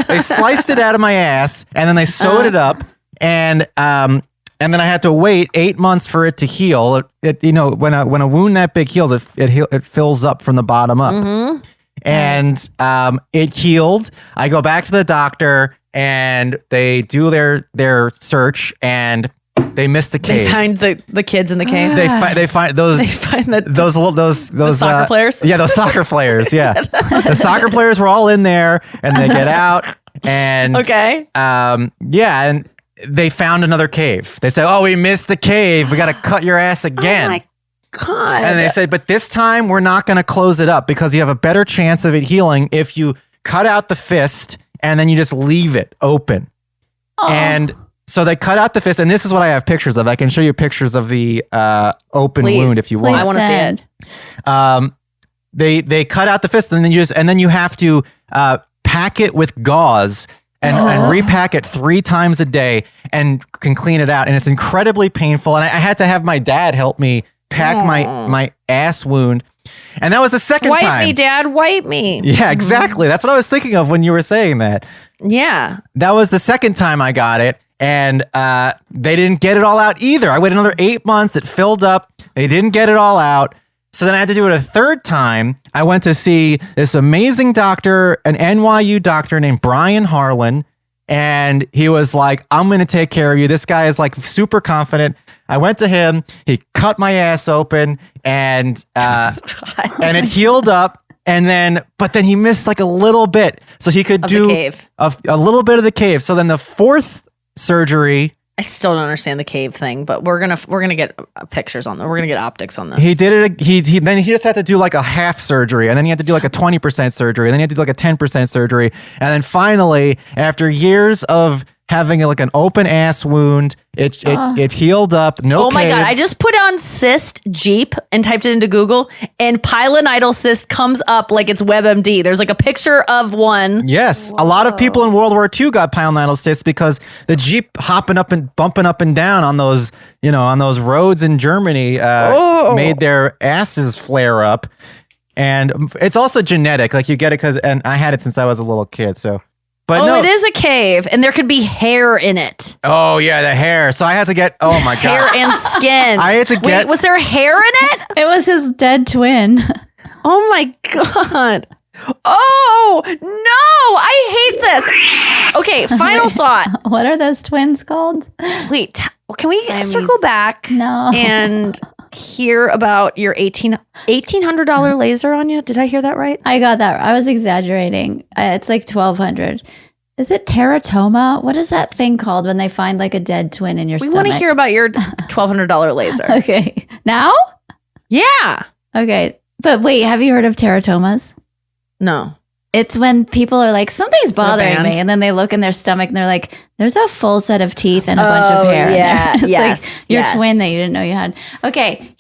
Speaker 4: They sliced it out of my ass, and then they sewed it up, and then I had to wait 8 months for it to heal. It when a wound that big heals, it fills up from the bottom up, and it healed. I go back to the doctor, and they do their search, and they missed the cave.
Speaker 2: They find the kids in the cave.
Speaker 4: They find those.
Speaker 2: They find that
Speaker 4: Those
Speaker 2: soccer players?
Speaker 4: Yeah, those soccer players. Yeah, the soccer players were all in there, and they get out, and and they found another cave. They said, "Oh, we missed the cave. We got to cut your ass again."
Speaker 2: Oh my God.
Speaker 4: And they said, "But this time we're not going to close it up because you have a better chance of it healing if you cut out the fist and then you just leave it open." And so they cut out the fist, and this is what I have pictures of. I can show you pictures of the open wound if you want.
Speaker 2: I want to see it.
Speaker 4: They cut out the fist, and then you have to pack it with gauze and repack it 3 times a day and can clean it out. And it's incredibly painful. And I had to have my dad help me pack my ass wound. And that was the second time.
Speaker 2: Wipe me, Dad. Wipe me.
Speaker 4: Yeah, exactly. That's what I was thinking of when you were saying that.
Speaker 2: Yeah.
Speaker 4: That was the second time I got it. And they didn't get it all out either. I waited another 8 months. It filled up. They didn't get it all out. So then I had to do it a third time. I went to see this amazing doctor, an NYU doctor named Brian Harlan. And he was like, "I'm going to take care of you." This guy is like super confident. I went to him. He cut my ass open, and it healed up. But then he missed like a little bit. So he could do
Speaker 2: the cave.
Speaker 4: a little bit of the cave. So then the fourth surgery,
Speaker 2: I still don't understand the cave thing, but we're gonna get pictures on that. We're gonna get optics on this.
Speaker 4: he did it. Then he just had to do like a half surgery, and then he had to do like a 20% surgery, and then he had to do like a 10% surgery, and then finally, after years of having like an open ass wound, it healed up. No,
Speaker 2: oh my God!
Speaker 4: caves.
Speaker 2: I just put on cyst Jeep and typed it into Google, and pilonidal cyst comes up like it's WebMD. There's like a picture of one.
Speaker 4: Yes, a lot of people in World War II got pilonidal cysts because the Jeep hopping up and bumping up and down on those roads in Germany made their asses flare up. And it's also genetic. Like you get it and I had it since I was a little kid. So, but no.
Speaker 2: It is a cave, and there could be hair in it.
Speaker 4: Oh yeah, the hair. So I had to get. Oh my God.
Speaker 2: Hair and skin.
Speaker 4: I had to get.
Speaker 2: Wait, was there hair in it?
Speaker 3: It was his dead twin.
Speaker 2: Oh my God. Oh no, I hate this. Okay, final thought.
Speaker 3: What are those twins called?
Speaker 2: Wait, can we
Speaker 3: Siamese.
Speaker 2: circle back
Speaker 3: No.
Speaker 2: and hear about your $1,800 laser, Anya? Did I hear that right?
Speaker 3: I got that. I was exaggerating. It's like 1,200. Is it teratoma? What is that thing called when they find like a dead twin in your
Speaker 2: We
Speaker 3: stomach?
Speaker 2: want to hear about your $1,200 laser.
Speaker 3: Okay. Now?
Speaker 2: Yeah.
Speaker 3: Okay. But wait, have you heard of teratomas?
Speaker 2: No.
Speaker 3: It's when people are like, something's bothering
Speaker 2: band?
Speaker 3: me. And then they look in their stomach and they're like, there's a full set of teeth and a bunch of hair. in
Speaker 2: yeah,
Speaker 3: there. It's
Speaker 2: yes,
Speaker 3: like your
Speaker 2: yes.
Speaker 3: twin that you didn't know you had. Okay.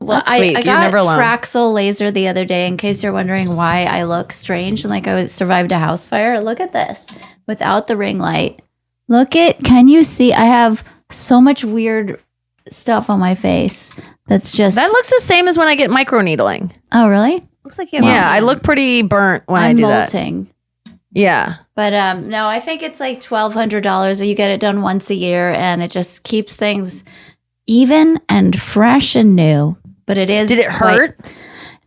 Speaker 3: Well,
Speaker 2: That's sweet.
Speaker 3: I
Speaker 2: You're
Speaker 3: got
Speaker 2: never alone.
Speaker 3: Fraxel laser the other day in case you're wondering why I look strange and like I survived a house fire. Look at this without the ring light. Can you see? I have so much weird stuff on my face. That's just.
Speaker 2: That looks the same as when I get microneedling.
Speaker 3: Oh, really?
Speaker 5: Looks like you have
Speaker 2: Yeah, I look pretty burnt when I
Speaker 3: I'm
Speaker 2: do that.
Speaker 3: molting.
Speaker 2: Yeah.
Speaker 3: But no, I think it's like $1,200. You get it done once a year, and it just keeps things even and fresh and new. But it is.
Speaker 2: Did it hurt?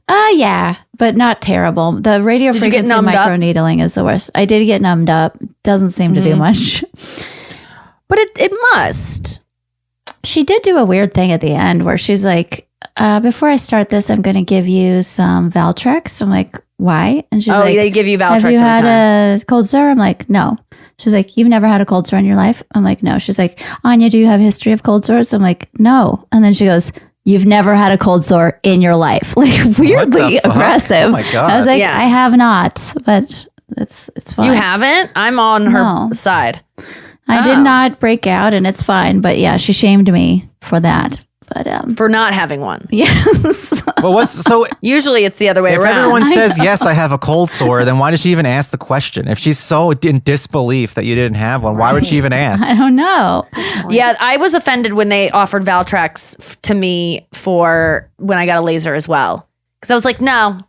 Speaker 3: Yeah, but not terrible. The radio
Speaker 2: Did you get
Speaker 3: frequency
Speaker 2: numbed up?
Speaker 3: microneedling is the worst. I did get numbed up. Doesn't seem to do much.
Speaker 2: But it must.
Speaker 3: She did do a weird thing at the end where she's like, before I start this, I'm going to give you some Valtrex. I'm like, why? And she's like,
Speaker 2: they give you Valtrex
Speaker 3: have you
Speaker 2: every
Speaker 3: had
Speaker 2: time.
Speaker 3: a cold sore? I'm like, no. She's like, you've never had a cold sore in your life? I'm like, no. She's like, Anya, do you have a history of cold sores? I'm like, no. And then she goes, you've never had a cold sore in your life. Like weirdly aggressive.
Speaker 4: Oh my God.
Speaker 3: I was like,
Speaker 2: Yeah.
Speaker 3: I have not, but it's fine.
Speaker 2: You haven't? I'm on her
Speaker 3: No.
Speaker 2: side.
Speaker 3: I did not break out and it's fine. But yeah, she shamed me for that. But
Speaker 2: For not having one.
Speaker 3: yes.
Speaker 4: But
Speaker 2: Usually it's the other way
Speaker 4: if
Speaker 2: around.
Speaker 4: everyone says, yes, I have a cold sore, then why did she even ask the question? If she's so in disbelief that you didn't have one, why would she even ask?
Speaker 3: I don't know.
Speaker 2: Yeah, I was offended when they offered Valtrex to me for when I got a laser as well. Because I was like, no,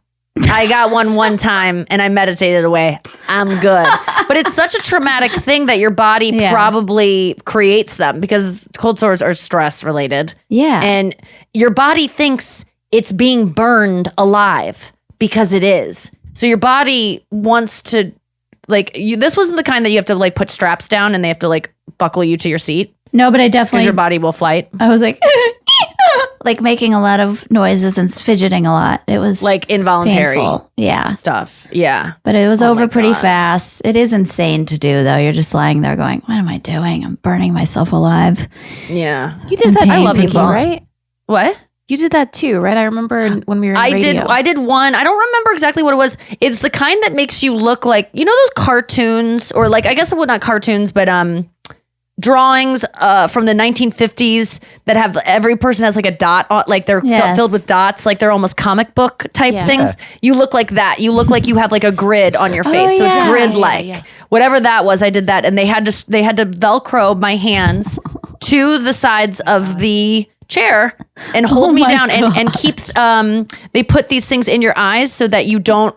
Speaker 2: I got one time and I meditated away. I'm good. But it's such a traumatic thing that your body
Speaker 3: Yeah.
Speaker 2: probably creates them because cold sores are stress related.
Speaker 3: Yeah.
Speaker 2: And your body thinks it's being burned alive because it is. So your body wants to, like, this wasn't the kind that you have to, like, put straps down and they have to, like, buckle you to your seat
Speaker 3: no, but I
Speaker 2: because
Speaker 3: definitely,
Speaker 2: your body will fight.
Speaker 3: I was like, like making a lot of noises and fidgeting a lot. It was
Speaker 2: Like involuntary
Speaker 3: painful. Yeah.
Speaker 2: stuff. Yeah.
Speaker 3: But it was
Speaker 2: Oh
Speaker 3: over
Speaker 2: my
Speaker 3: pretty
Speaker 2: God.
Speaker 3: fast. It is insane to do, though. You're just lying there going, what am I doing? I'm burning myself alive.
Speaker 2: Yeah.
Speaker 5: You did
Speaker 3: And
Speaker 5: that
Speaker 3: paying
Speaker 5: too, Nikki,
Speaker 3: people.
Speaker 5: right?
Speaker 2: What?
Speaker 5: You did that too, right? I remember when we were in
Speaker 2: I
Speaker 5: radio.
Speaker 2: did one. I don't remember exactly what it was. It's the kind that makes you look like, you know, those cartoons or like, I guess it would not cartoons, but drawings from the 1950s that have every person has like a dot on, like they're
Speaker 3: Yes.
Speaker 2: filled with dots, like they're almost comic book type
Speaker 5: Yeah.
Speaker 2: things. You look like that. You look like you have like a grid on your face. So it's
Speaker 3: yeah.
Speaker 2: grid like. Whatever that was, I did that, and they had to Velcro my hands to the sides of the chair and hold me
Speaker 3: my
Speaker 2: down and keep they put these things in your eyes so that you don't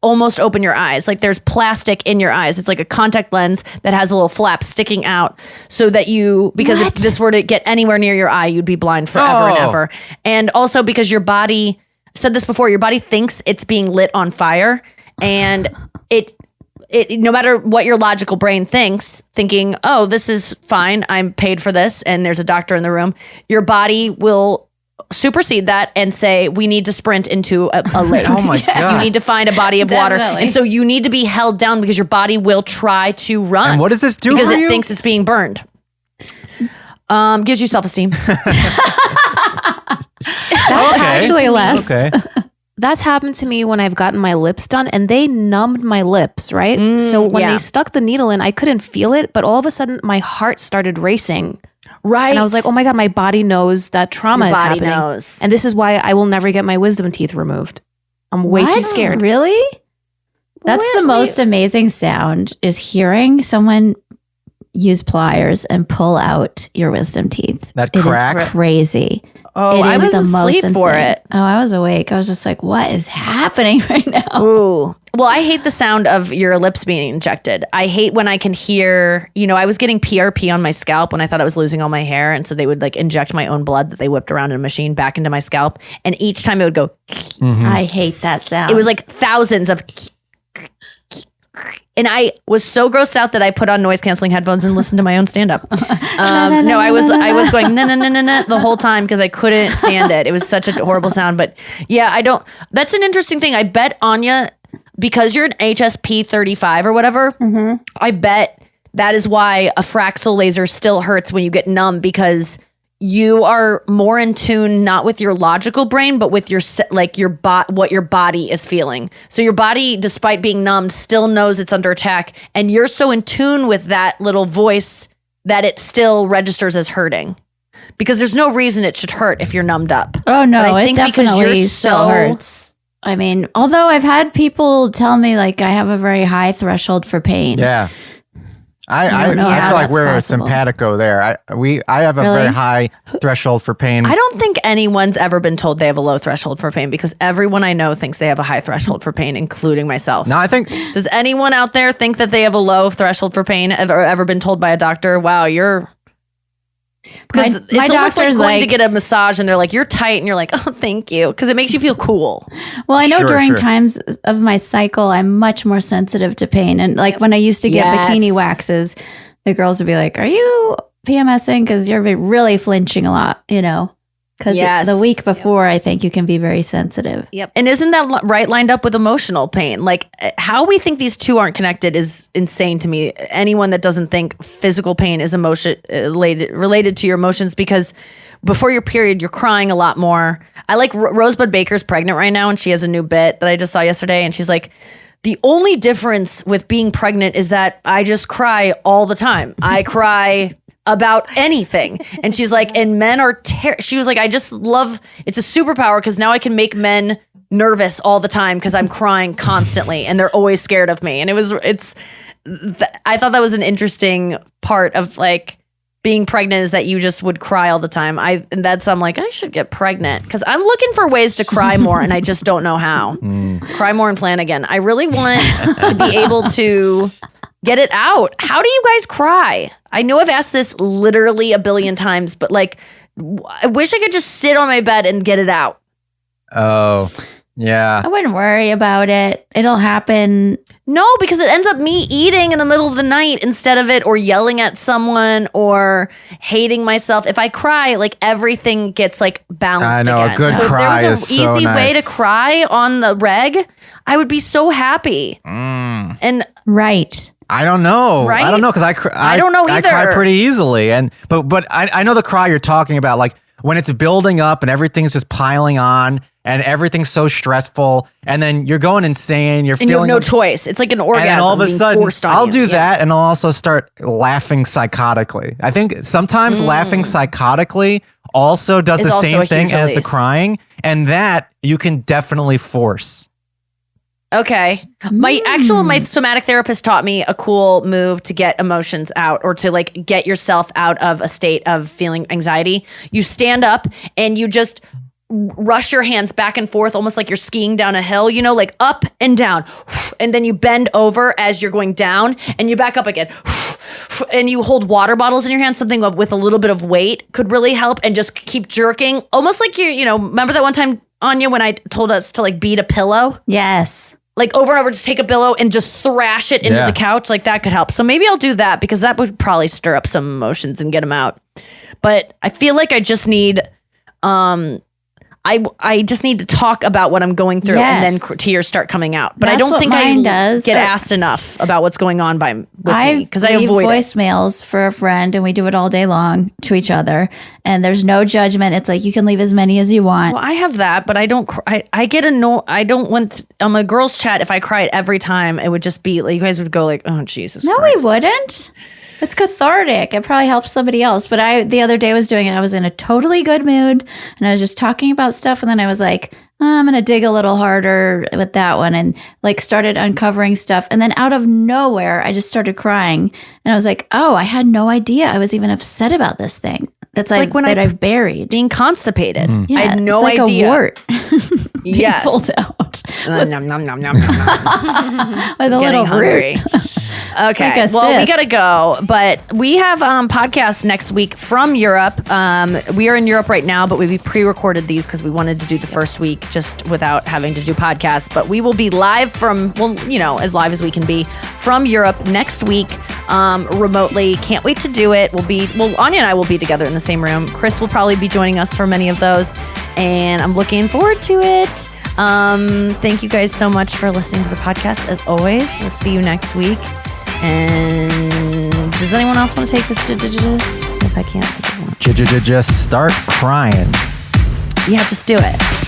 Speaker 2: almost open your eyes. Like there's plastic in your eyes. It's like a contact lens that has a little flap sticking out so that because if this were to get anywhere near your eye, you'd be blind forever and ever. And also because your body, I've said this before, your body thinks it's being lit on fire, and it no matter what your logical brain thinking, oh, this is fine, I'm paid for this, and there's a doctor in the room, your body will supersede that and say, we need to sprint into a lake.
Speaker 4: Oh my God.
Speaker 2: You need to find a body of water.
Speaker 3: Definitely.
Speaker 2: And so you need to be held down because your body will try to run.
Speaker 4: And what does this do
Speaker 2: Because
Speaker 4: for
Speaker 2: it
Speaker 4: you?
Speaker 2: thinks it's being burned. Gives you self-esteem.
Speaker 5: That's actually less.
Speaker 4: Okay.
Speaker 5: That's happened to me when I've gotten my lips done and they numbed my lips, right? So when
Speaker 2: yeah.
Speaker 5: they stuck the needle in, I couldn't feel it, but all of a sudden my heart started racing.
Speaker 2: Right.
Speaker 5: And I was like, oh my God, my body knows that trauma
Speaker 2: Your
Speaker 5: is
Speaker 2: body
Speaker 5: happening.
Speaker 2: knows.
Speaker 5: And this is why I will never get my wisdom teeth removed. I'm way too
Speaker 3: What?
Speaker 5: scared.
Speaker 3: Really? That's the most amazing sound, is hearing someone use pliers and pull out your wisdom teeth.
Speaker 4: That
Speaker 3: It is
Speaker 4: crack?
Speaker 3: crazy.
Speaker 2: Oh,
Speaker 3: It
Speaker 2: I
Speaker 3: is
Speaker 2: was
Speaker 3: the most
Speaker 2: asleep for
Speaker 3: insane.
Speaker 2: it.
Speaker 3: Oh, I was awake. I was just like, what is happening right now?
Speaker 2: Ooh. Well, I hate the sound of your lips being injected. I hate when I can hear, I was getting PRP on my scalp when I thought I was losing all my hair. And so they would like inject my own blood that they whipped around in a machine back into my scalp. And each time it would go,
Speaker 3: I hate that sound.
Speaker 2: it was like thousands of. And I was so grossed out that I put on noise canceling headphones and listened to my own stand up. No, I was going na na na na na the whole time because I couldn't stand it. It was such a horrible sound. But yeah, I don't. That's an interesting thing. I bet Anya, because you're an HSP 35 or whatever, I bet that is why a Fraxel laser still hurts when you get numb, because you are more in tune, not with your logical brain, but with your what your body is feeling. So your body, despite being numbed, still knows it's under attack, and you're so in tune with that little voice that it still registers as hurting. Because there's no reason it should hurt if you're numbed up.
Speaker 3: Oh no,
Speaker 2: But I
Speaker 3: it
Speaker 2: think because
Speaker 3: definitely
Speaker 2: you're
Speaker 3: still
Speaker 2: so-
Speaker 3: hurts. I mean, although I've had people tell me like I have a very high threshold for pain.
Speaker 4: Yeah. I
Speaker 3: don't know how
Speaker 4: feel like
Speaker 3: that's
Speaker 4: we're
Speaker 3: possible.
Speaker 4: a simpatico there. I have a
Speaker 3: Really?
Speaker 4: very high threshold for pain.
Speaker 2: I don't think anyone's ever been told they have a low threshold for pain, because everyone I know thinks they have a high threshold for pain, including myself.
Speaker 4: No, I think
Speaker 2: Does anyone out there think that they have a low threshold for pain, or ever been told by a doctor, wow, you're... Because
Speaker 3: My
Speaker 2: it's almost like
Speaker 3: doctor's
Speaker 2: going to
Speaker 3: like-
Speaker 2: get a massage and they're like, you're tight, and you're like, oh, thank you. Because it makes you feel cool.
Speaker 3: Well, I know
Speaker 4: Sure,
Speaker 3: during
Speaker 4: sure.
Speaker 3: times of my cycle, I'm much more sensitive to pain. And like when I used to get
Speaker 2: Yes.
Speaker 3: bikini waxes, the girls would be like, are you PMSing? Because you're really flinching a lot, Because
Speaker 2: Yes.
Speaker 3: the week before, I think you can be very sensitive.
Speaker 2: Yep. And isn't that right lined up with emotional pain? Like how we think these two aren't connected is insane to me. Anyone that doesn't think physical pain is emotion related to your emotions, because before your period, you're crying a lot more. I like Rosebud Baker's pregnant right now, and she has a new bit that I just saw yesterday, and she's like, the only difference with being pregnant is that I just cry all the time. I cry about anything. And she's like, and men are, she was like, I just love, it's a superpower because now I can make men nervous all the time because I'm crying constantly and they're always scared of me. And I thought that was an interesting part of like being pregnant, is that you just would cry all the time. I'm like, I should get pregnant because I'm looking for ways to cry more and I just don't know how. Cry more and plan again. I really want to be able to get it out. How do you guys cry? I know I've asked this literally a billion times, but like, I wish I could just sit on my bed and get it out.
Speaker 4: Oh, yeah.
Speaker 3: I wouldn't worry about it. It'll happen.
Speaker 2: No, because it ends up me eating in the middle of the night instead of it, or yelling at someone, or hating myself. If I cry, like everything gets like balanced.
Speaker 4: I know,
Speaker 2: again.
Speaker 4: a good
Speaker 2: so
Speaker 4: cry
Speaker 2: if there was
Speaker 4: is
Speaker 2: an
Speaker 4: so
Speaker 2: easy way to
Speaker 4: nice.
Speaker 2: cry on the reg, I would be so happy. And
Speaker 3: Right.
Speaker 4: I don't know.
Speaker 2: Right?
Speaker 4: I don't know because I
Speaker 2: don't know
Speaker 4: I cry
Speaker 2: either.
Speaker 4: pretty easily, but I know the cry you're talking about, like when it's building up and everything's just piling on and everything's so stressful, and then you're going insane. You're
Speaker 2: and you have
Speaker 4: feeling
Speaker 2: no choice. It's like an orgasm.
Speaker 4: and then all of a
Speaker 2: being
Speaker 4: sudden,
Speaker 2: forced on
Speaker 4: I'll
Speaker 2: you.
Speaker 4: do
Speaker 2: Yeah.
Speaker 4: that, and I'll also start laughing psychotically. I think sometimes laughing psychotically also does
Speaker 2: Is
Speaker 4: the
Speaker 2: also
Speaker 4: same
Speaker 2: a
Speaker 4: thing
Speaker 2: huge
Speaker 4: as the
Speaker 2: release.
Speaker 4: crying, and that you can definitely force.
Speaker 2: Okay. My somatic therapist taught me a cool move to get emotions out, or to like get yourself out of a state of feeling anxiety. You stand up and you just rush your hands back and forth, almost like you're skiing down a hill, like up and down. And then you bend over as you're going down and you back up again. And you hold water bottles in your hand, something with a little bit of weight could really help, and just keep jerking. Almost like remember that one time, Anya, when I told us to like beat a pillow?
Speaker 3: Yes.
Speaker 2: Like over and over, just take a pillow and just thrash it into
Speaker 4: Yeah.
Speaker 2: the couch. Like that could help. So maybe I'll do that, because that would probably stir up some emotions and get them out. But I feel like I just need, I just need to talk about what I'm going through, and then
Speaker 3: Yes.
Speaker 2: tears start coming out. But I
Speaker 3: That's
Speaker 2: don't
Speaker 3: what
Speaker 2: think I
Speaker 3: mine does.
Speaker 2: get asked enough about what's going on with me, because I
Speaker 3: leave
Speaker 2: avoid it.
Speaker 3: voicemails for a friend, and we do it all day long to each other. And there's no judgment. It's like you can leave as many as you want.
Speaker 2: Well, I have that, but I don't. I get annoyed. I don't want on my girls' chat. If I cried every time, it would just be like you guys would go like, "Oh Jesus!"
Speaker 3: No,
Speaker 2: Christ.
Speaker 3: we wouldn't. It's cathartic. It probably helps somebody else. But I, the other day, was doing it. I was in a totally good mood, and I was just talking about stuff. And then I was like, I'm going to dig a little harder with that one, and like started uncovering stuff. And then out of nowhere, I just started crying. And I was like, oh, I had no idea I was even upset about this thing. That's
Speaker 2: like when
Speaker 3: I've buried.
Speaker 2: Being constipated.
Speaker 3: Yeah,
Speaker 2: I had no
Speaker 3: it's like
Speaker 2: idea.
Speaker 3: a wart. being
Speaker 2: Yes.
Speaker 3: pulled out
Speaker 2: Nom, nom, nom, nom, nom, nom.
Speaker 3: with a
Speaker 2: Getting
Speaker 3: little
Speaker 2: hungry.
Speaker 3: root.
Speaker 2: Okay.
Speaker 3: like a
Speaker 2: Well, we
Speaker 3: cyst.
Speaker 2: gotta go, but we have podcasts next week from Europe. We are in Europe right now, but we pre-recorded these because we wanted to do the first week just without having to do podcasts. But we will be live from, as live as we can be from Europe next week, remotely. Can't wait to do it. Anya and I will be together in the same room. Chris will probably be joining us for many of those, and I'm looking forward to it. Thank you guys so much for listening to the podcast. As always, we'll see you next week. And does anyone else want to take this? Because I can't.
Speaker 4: Just start crying.
Speaker 2: Yeah, just do it.